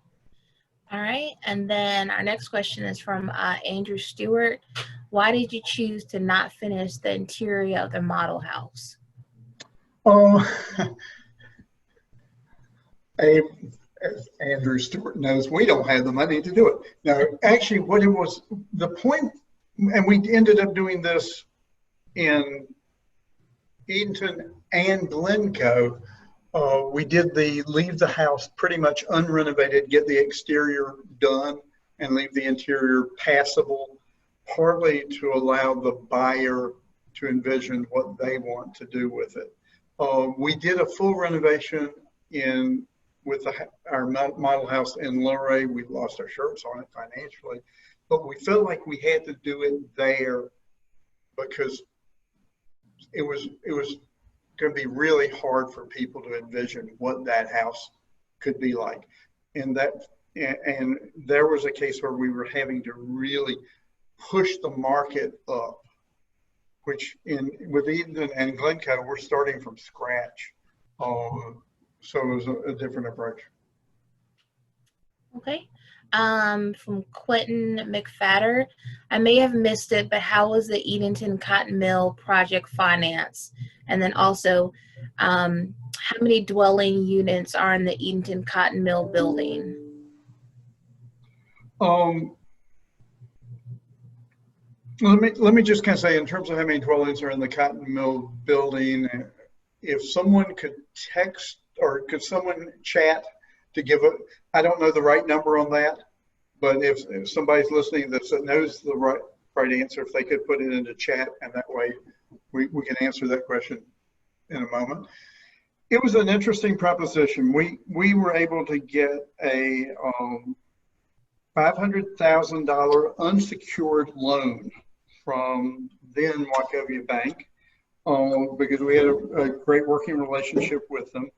All right, and then our next question is from Andrew Stewart. Why did you choose to not finish the interior of the model house? As Andrew Stewart knows, we don't have the money to do it. Now, actually, what it was, the point, and we ended up doing this in Edenton and Glencoe. We did leave the house pretty much unrenovated, get the exterior done, and leave the interior passable, partly to allow the buyer to envision what they want to do with it. We did a full renovation with our model house in Luray. We lost our shirts on it financially, but we felt like we had to do it there because it was going to be really hard for people to envision what that house could be like. And there was a case where we were having to really push the market up, which with Edenton and Glencoe, we're starting from scratch. So it was a different approach. Okay. From Quentin McFadder, I may have missed it, but how was the Edenton Cotton Mill project financed? And then also, how many dwelling units are in the Edenton Cotton Mill building? Let me just kind of say, in terms of how many dwellings are in the Cotton Mill building, if someone could text or could someone chat to give I don't know the right number on that, but if somebody's listening that knows the right answer, if they could put it into chat, and that way we can answer that question in a moment. It was an interesting proposition. We were able to get a $500,000 unsecured loan from then Wachovia Bank because we had a great working relationship with them.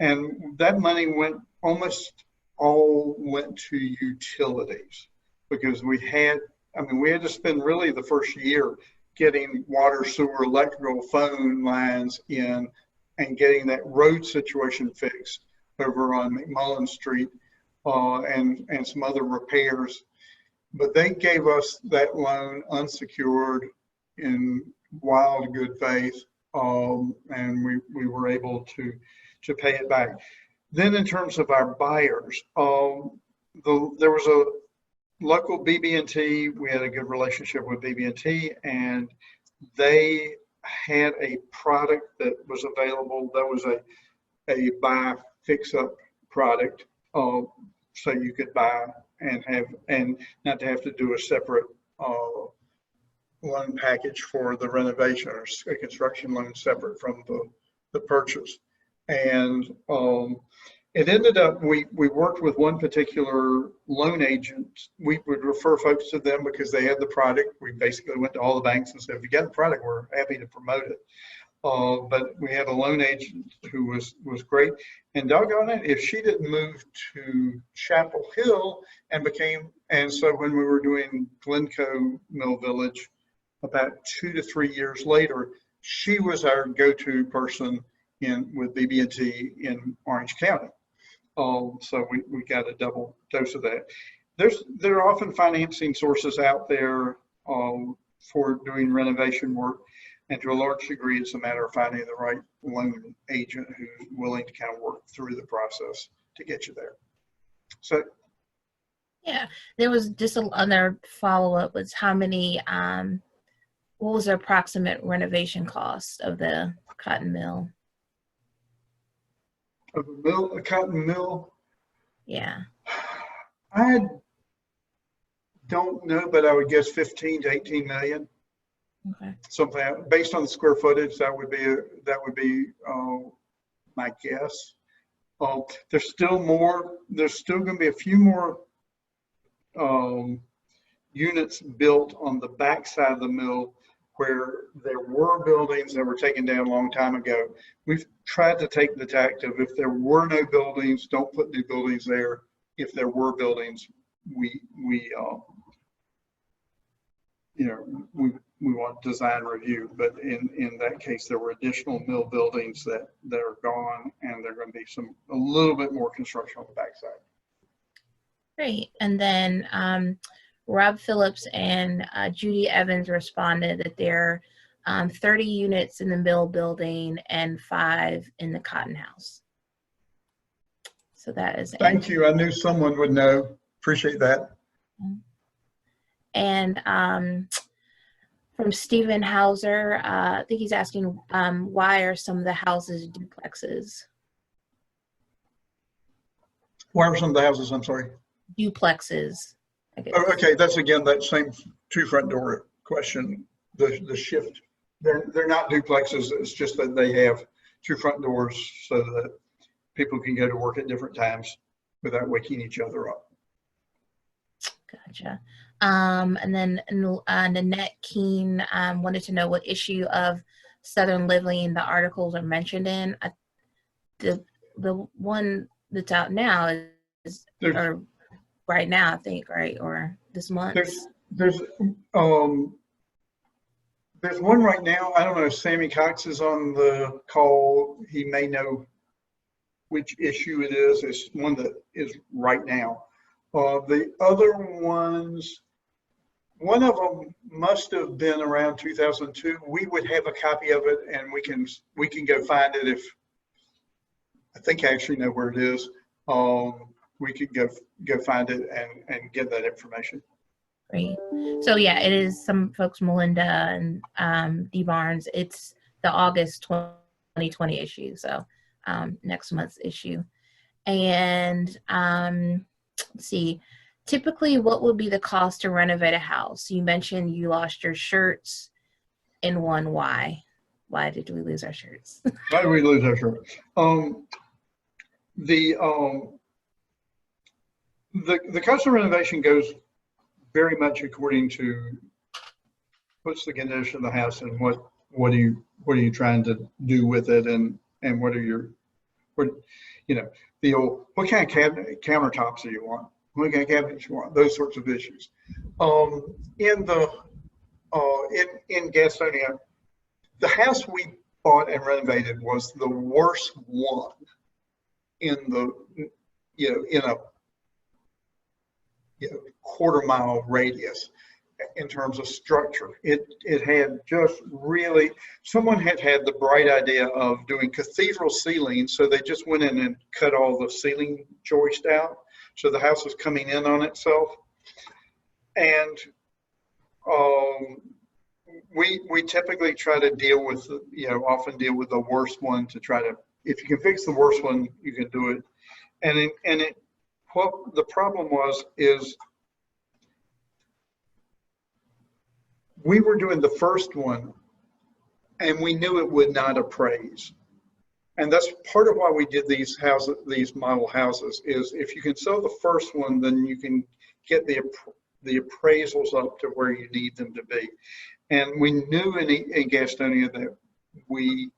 And that money went almost all went to utilities because we had to spend really the first year getting water, sewer, electrical, phone lines in and getting that road situation fixed over on McMullen Street and some other repairs. But they gave us that loan unsecured in wild good faith, and we were able to pay it back. Then in terms of our buyers, there was a local BB&T. We had a good relationship with BB&T, and they had a product that was available. That was a buy fix up product, so you could buy and not to have to do a separate loan package for the renovation or a construction loan separate from the purchase. And it ended up, we worked with one particular loan agent. We would refer folks to them because they had the product. We basically went to all the banks and said, if you got the product, we're happy to promote it. But we had a loan agent who was great. And doggone it, if she didn't move to Chapel Hill and so when we were doing Glencoe Mill Village about 2 to 3 years later, she was our go-to person with BB&T in Orange County. So we got a double dose of that. There are often financing sources out there for doing renovation work. And to a large degree, it's a matter of finding the right loan agent who's willing to kind of work through the process to get you there. So, yeah, there was just another follow-up was how many, what was the approximate renovation cost of the cotton mill? Of a cotton mill? Yeah. I don't know, but I would guess 15 to 18 million. Okay. Something based on the square footage, that would be my guess. There's still going to be a few more units built on the back side of the mill where there were buildings that were taken down a long time ago. We've tried to take the tact of if there were no buildings, don't put new buildings there. If there were buildings, we want design review, but in that case, there were additional mill buildings that are gone, and there are going to be a little bit more construction on the backside. Great. And then Rob Phillips and Judy Evans responded that there are 30 units in the mill building and 5 in the cotton house. So that is. Thank you. I knew someone would know. Appreciate that. And from Stephen Hauser, I think he's asking why are some of the houses duplexes? Why are some of the houses, I'm sorry? Duplexes. Oh, okay, that's again that same 2 front door question. The shift. They're not duplexes. It's just that they have 2 front doors so that people can go to work at different times without waking each other up. Gotcha. And then Nanette Keene wanted to know what issue of Southern Living the articles are mentioned in. The one that's out now is or right now, I think, right, or this month. There's one right now. I don't know if Sammy Cox is on the call. He may know which issue it is. It's one that is right now. The other ones, one of them must have been around 2002. We would have a copy of it, and we can go find it if I think I actually know where it is. We could go find it and get that information. Great. So yeah, it is some folks, Melinda and D Barnes. It's the August 2020 issue, so next month's issue. And let's see. Typically, what would be the cost to renovate a house? You mentioned you lost your shirts in one. Why? Why did we lose our shirts? Why did we lose our shirts? The cost of renovation goes very much according to what's the condition of the house and what are you trying to do with it and what are your the the old, what kind of countertops do you want? What kind of cabinets you want? Those sorts of issues. In Gastonia, the house we bought and renovated was the worst one in the, in a quarter-mile radius in terms of structure. It had just really, someone had the bright idea of doing cathedral ceilings, so they just went in and cut all the ceiling joist out, so the house was coming in on itself. And we typically try to deal with, often deal with the worst one to try to, if you can fix the worst one, you can do it. And what the problem is we were doing the first one and we knew it would not appraise. And that's part of why we did these houses, these model houses, is if you can sell the first one, then you can get the appraisals up to where you need them to be. And we knew in Gastonia that we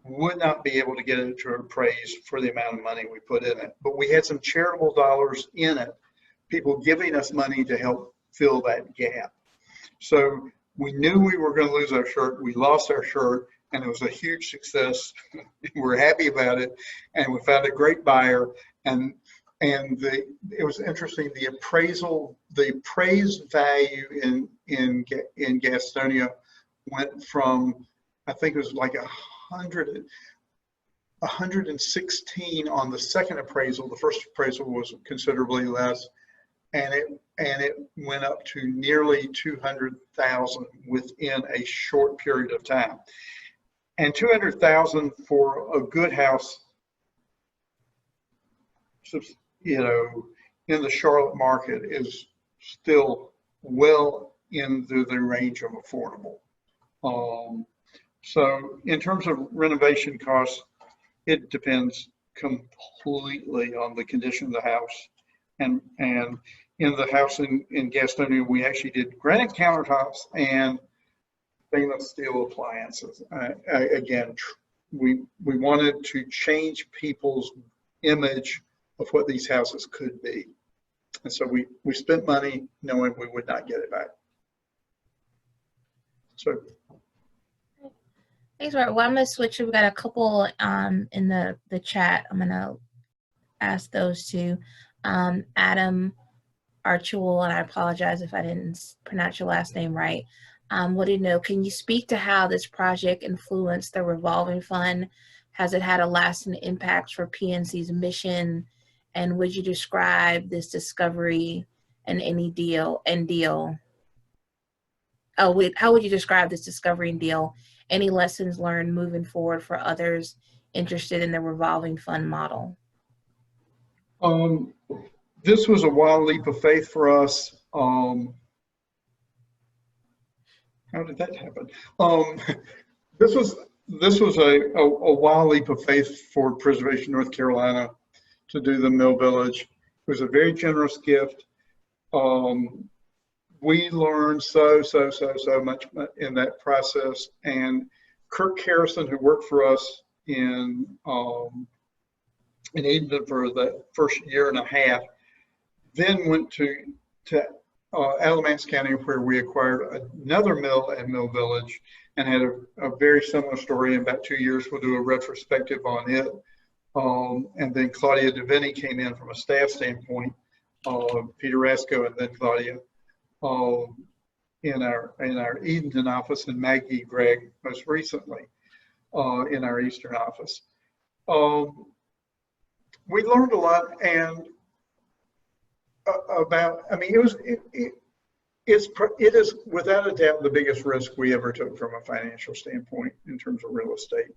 would not be able to get it to appraise for the amount of money we put in it. But we had some charitable dollars in it, people giving us money to help fill that gap. So we knew we were going to lose our shirt. We lost our shirt, and it was a huge success. We're happy about it, and we found a great buyer. And it was interesting. The appraised value in Gastonia went from, I think it was like 116 on the second appraisal. The first appraisal was considerably less, and it went up to nearly 200,000 within a short period of time. And 200,000 for a good house, in the Charlotte market is still well into the range of affordable. So in terms of renovation costs, it depends completely on the condition of the house. And in the house in Gastonia, we actually did granite countertops and stainless steel appliances. Again, we wanted to change people's image of what these houses could be. And so we spent money knowing we would not get it back. So. Thanks, Robert. Well, I'm going to switch. We've got a couple in the chat. I'm going to ask those two. Adam Archul, and I apologize if I didn't pronounce your last name right. What do you know? Can you speak to how this project influenced the revolving fund? Has it had a lasting impact for PNC's mission? And would you describe this discovery and any deal? How would you describe this discovery and deal? Any lessons learned moving forward for others interested in the revolving fund model? This was a wild leap of faith for us. How did that happen? This was a wild leap of faith for Preservation North Carolina to do the Mill Village. It was a very generous gift. We learned so much in that process. And Kirk Harrison, who worked for us in Edenton for the first year and a half, then went to Alamance County, where we acquired another mill at Mill Village and had a very similar story. In about 2 years, we'll do a retrospective on it. And then Claudia DeVinny came in from a staff standpoint, Peter Rasco, and then Claudia in our Edenton office, and Maggie Gregg most recently in our Eastern office. We learned a lot, and it is without a doubt the biggest risk we ever took from a financial standpoint in terms of real estate.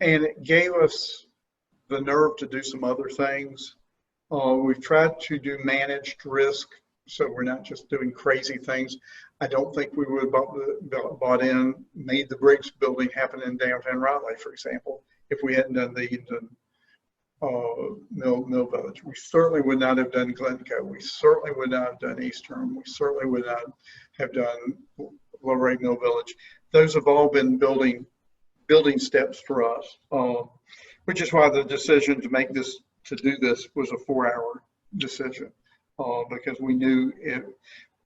And it gave us the nerve to do some other things. We've tried to do managed risk, so we're not just doing crazy things. I don't think we would have made the Briggs building happen in downtown Raleigh, for example, if we hadn't done the Edenton Mill Village. We certainly would not have done Glencoe. We certainly would not have done Eastern. We certainly would not have done Luray Mill Village. Those have all been building steps for us. which is why the decision to make this, to do this was a 4-hour decision, because we knew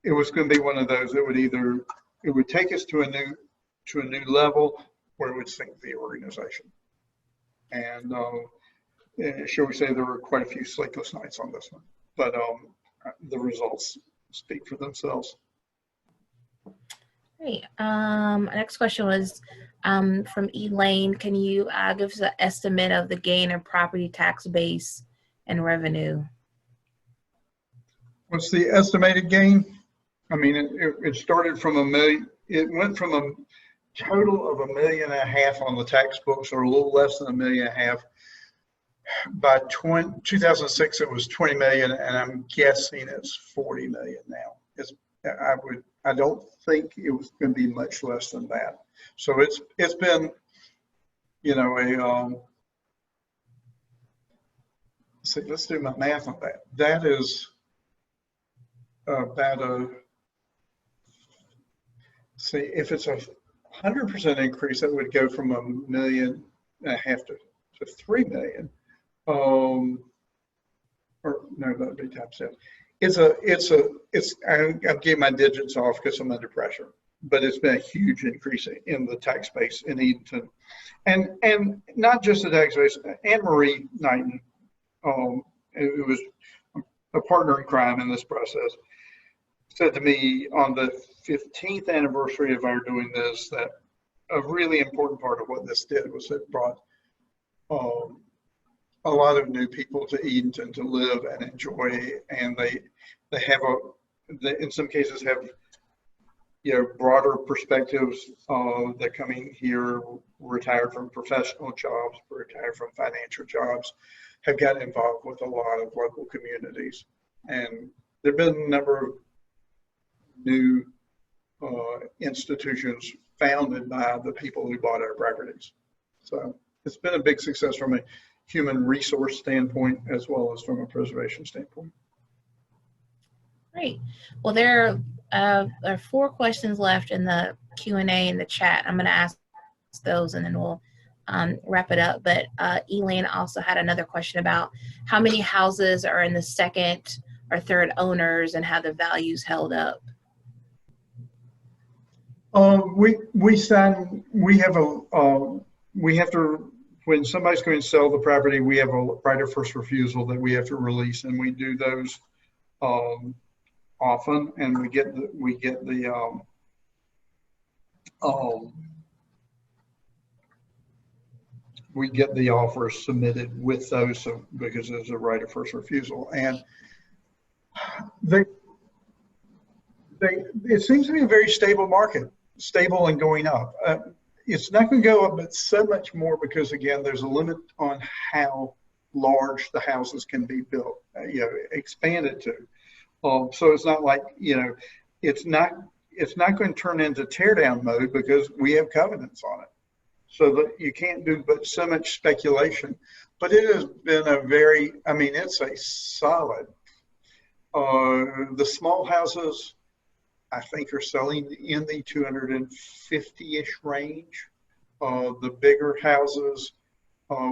it was going to be one of those that would either, it would take us to a new level, or it would sink the organization. And shall we say, there were quite a few sleepless nights on this one, but the results speak for themselves. Great. Next question was from Elaine. Can you give us an estimate of the gain in property tax base and revenue? What's the estimated gain? I mean, it started from $1 million. It went from a total of $1.5 million on the tax books, or a little less than $1.5 million. By 2006, it was 20 million, and I'm guessing it's 40 million now. I don't think it was going to be much less than that. So it's been, you know, let's do my math on that. That is about if it's a 100% increase, that would go from $1.5 million to 3 million. Or no, that'd be times 7. I'm getting my digits off because I'm under pressure, but it's been a huge increase in the tax base in Edenton, and not just the tax base. Anne Marie Knighton, who was a partner in crime in this process, said to me on the 15th anniversary of our doing this that a really important part of what this did was it brought a lot of new people to Edenton to live and enjoy, and they in some cases have, you know, broader perspectives. They're coming here retired from professional jobs, retired from financial jobs, have gotten involved with a lot of local communities, and there've been a number of new institutions founded by the people who bought our properties. So it's been a big success from a human resource standpoint as well as from a preservation standpoint. Great. Well, there are 4 questions left in the Q&A in the chat. I'm going to ask those and then we'll wrap it up. But Elaine also had another question about how many houses are in the second or third owners and how the values held up. We have to, when somebody's going to sell the property, we have a right of first refusal that we have to release, and we do those often, and we get the offers submitted with those, so because there's a right of first refusal, and it seems to be a very stable market, stable and going up. It's not going to go up, but so much more because, again, there's a limit on how large the houses can be built, expanded to. So it's not like, it's not going to turn into tear down mode because we have covenants on it. So that you can't do but so much speculation. But it has been it's a solid. The small houses, I think, are selling in the 250-ish range. The bigger houses,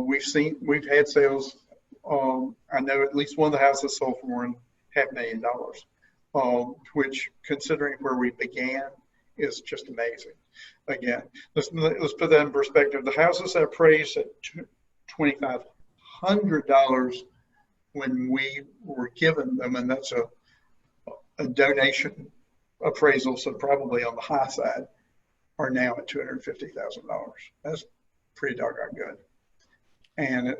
we've had sales. I know at least one of the houses sold for more than $500,000, which, considering where we began, is just amazing. Again, let's put that in perspective. The houses that appraised at $2,500 when we were given them, and that's a donation appraisal, so probably on the high side, are now at $250,000. That's pretty doggone good. And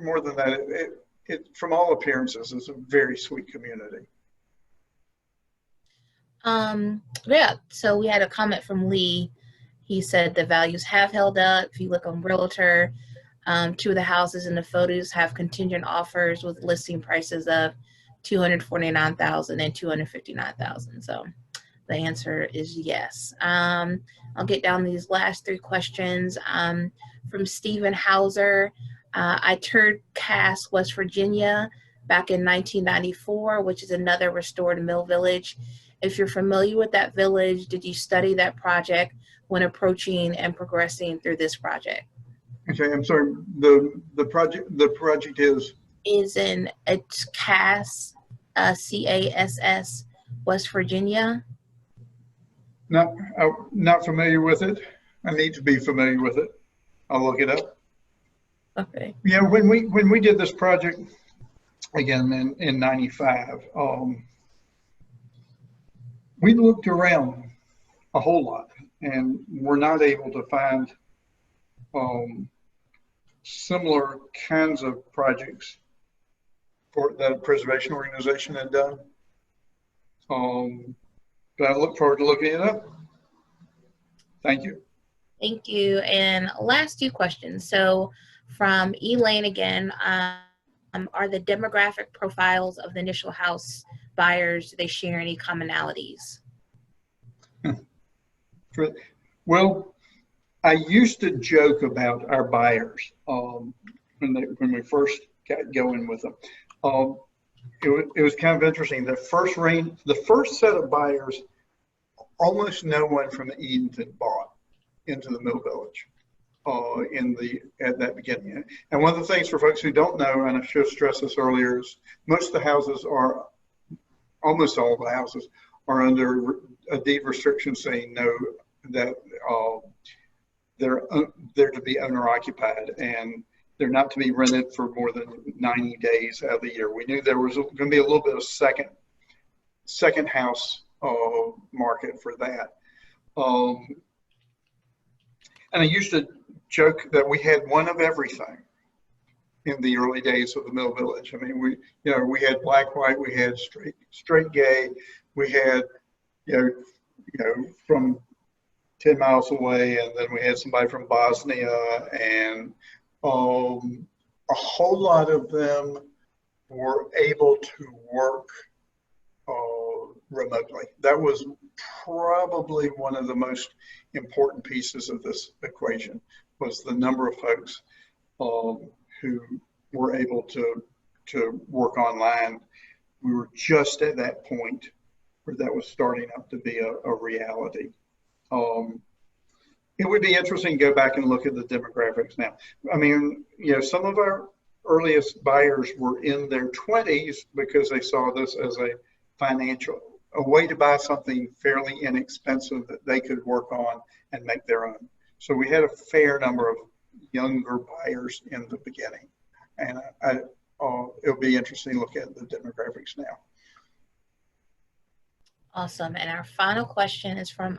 more than that, it from all appearances is a very sweet community. Yeah, so we had a comment from Lee. He said the values have held up. If you look on Realtor, 2 of the houses in the photos have contingent offers with listing prices of $249,000 and $259,000. So the answer is yes. I'll get down these last 3 questions. From Stephen Hauser. I toured Cass, West Virginia back in 1994, which is another restored mill village. If you're familiar with that village, did you study that project when approaching and progressing through this project? Okay, I'm sorry. The project Is in it's Cass, CASS, West Virginia. not familiar with it. I need to be familiar with it. I'll look it up. Okay. Yeah, when we did this project again in '95, we looked around a whole lot and were not able to find um, similar kinds of projects for that a preservation organization had done. But I look forward to looking it up. Thank you. Thank you. And last two questions. So from Elaine again, are the demographic profiles of the initial house buyers, do they share any commonalities? Well, I used to joke about our buyers when we first got going with them. It was kind of interesting. The first set of buyers, almost no one from the Edenton bought into the Mill Village at that beginning. And one of the things for folks who don't know, and I should have stressed this earlier, is almost all the houses are under a deed restriction saying no, that they're to be owner occupied and they're not to be rented for more than 90 days out of the year. We knew there was going to be a little bit of second house market for that. And I used to joke that we had one of everything in the early days of the Mill Village. I mean, we had black, white, we had straight gay, we had, from 10 miles away, and then we had somebody from Bosnia, and a whole lot of them were able to work remotely. That was probably one of the most important pieces of this equation, was the number of folks who were able to work online. We were just at that point where that was starting up to be a reality. It would be interesting to go back and look at the demographics now. I mean, some of our earliest buyers were in their 20s because they saw this as a way to buy something fairly inexpensive that they could work on and make their own. So we had a fair number of younger buyers in the beginning. And it'll be interesting to look at the demographics now. Awesome. And our final question is from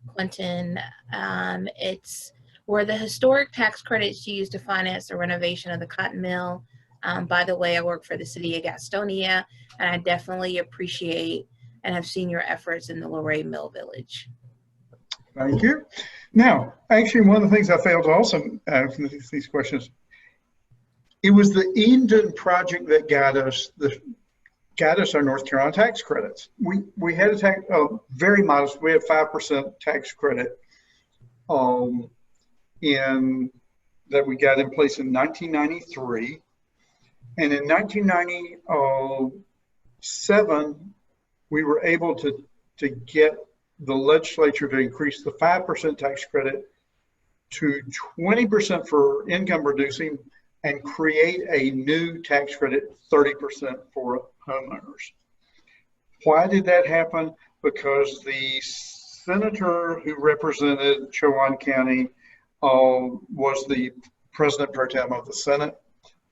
Quentin. Were the historic tax credits used to finance the renovation of the cotton mill? By the way, I work for the city of Gastonia, and I definitely appreciate and have seen your efforts in the Luray Mill Village. Thank you. Now, actually, one of the things I failed to also from these questions, it was the Edenton project that got us our North Carolina tax credits. We had a tax very modest. We had 5% tax credit that we got in place in 1993, and in 1997 we were able to get the legislature to increase the 5% tax credit to 20% for income producing and create a new tax credit, 30% for homeowners. Why did that happen? Because the senator who represented Chowan County was the president pro tem of the Senate,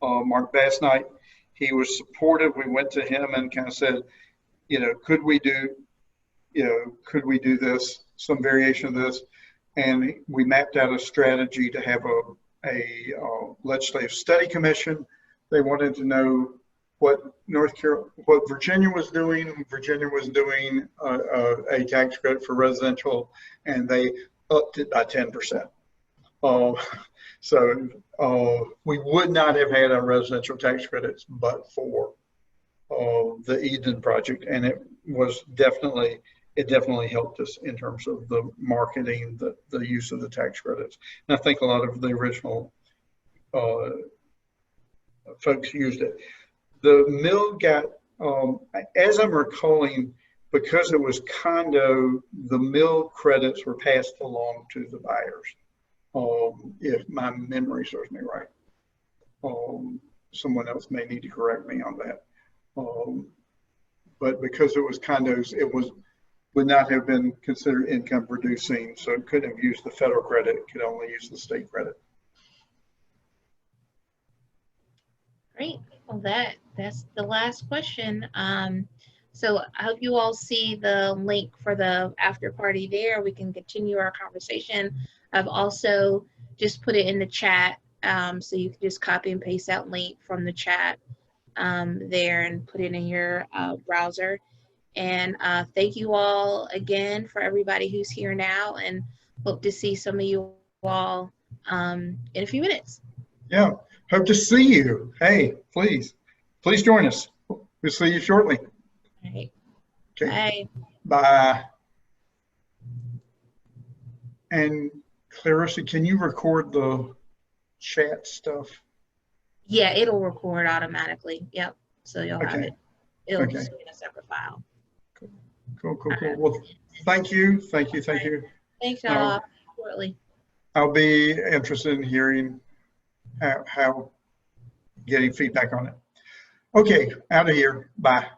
Mark Bass-Knight. He was supportive. We went to him and kind of said, could we do this, some variation of this? And we mapped out a strategy to have a legislative study commission. They wanted to know what Virginia was doing. Virginia was doing a tax credit for residential, and they upped it by 10%. So we would not have had our residential tax credits but for the Eden project, and it definitely helped us in terms of the marketing, the use of the tax credits. And I think a lot of the original folks used it. The mill got, as I'm recalling, because it was condo, the mill credits were passed along to the buyers. if my memory serves me right. Someone else may need to correct me on that. But because it was condos, it would not have been considered income producing, so it couldn't have used the federal credit, it could only use the state credit. Great. Well, that's the last question. So I hope you all see the link for the after party there. We can continue our conversation. I've also just put it in the chat, so you can just copy and paste that link from the chat there and put it in your browser. And thank you all again for everybody who's here now, and hope to see some of you all in a few minutes. Yeah, hope to see you. Hey, please join us. We'll see you shortly. All right. Okay. Bye. Bye. And Clarissa, can you record the chat stuff? Yeah, it'll record automatically. Yep. So you'll have it. It'll Okay. just be in a separate file. Cool. Well, thank you. Thanks, y'all. Shortly. I'll be interested in hearing how getting feedback on it. Okay, out of here. Bye.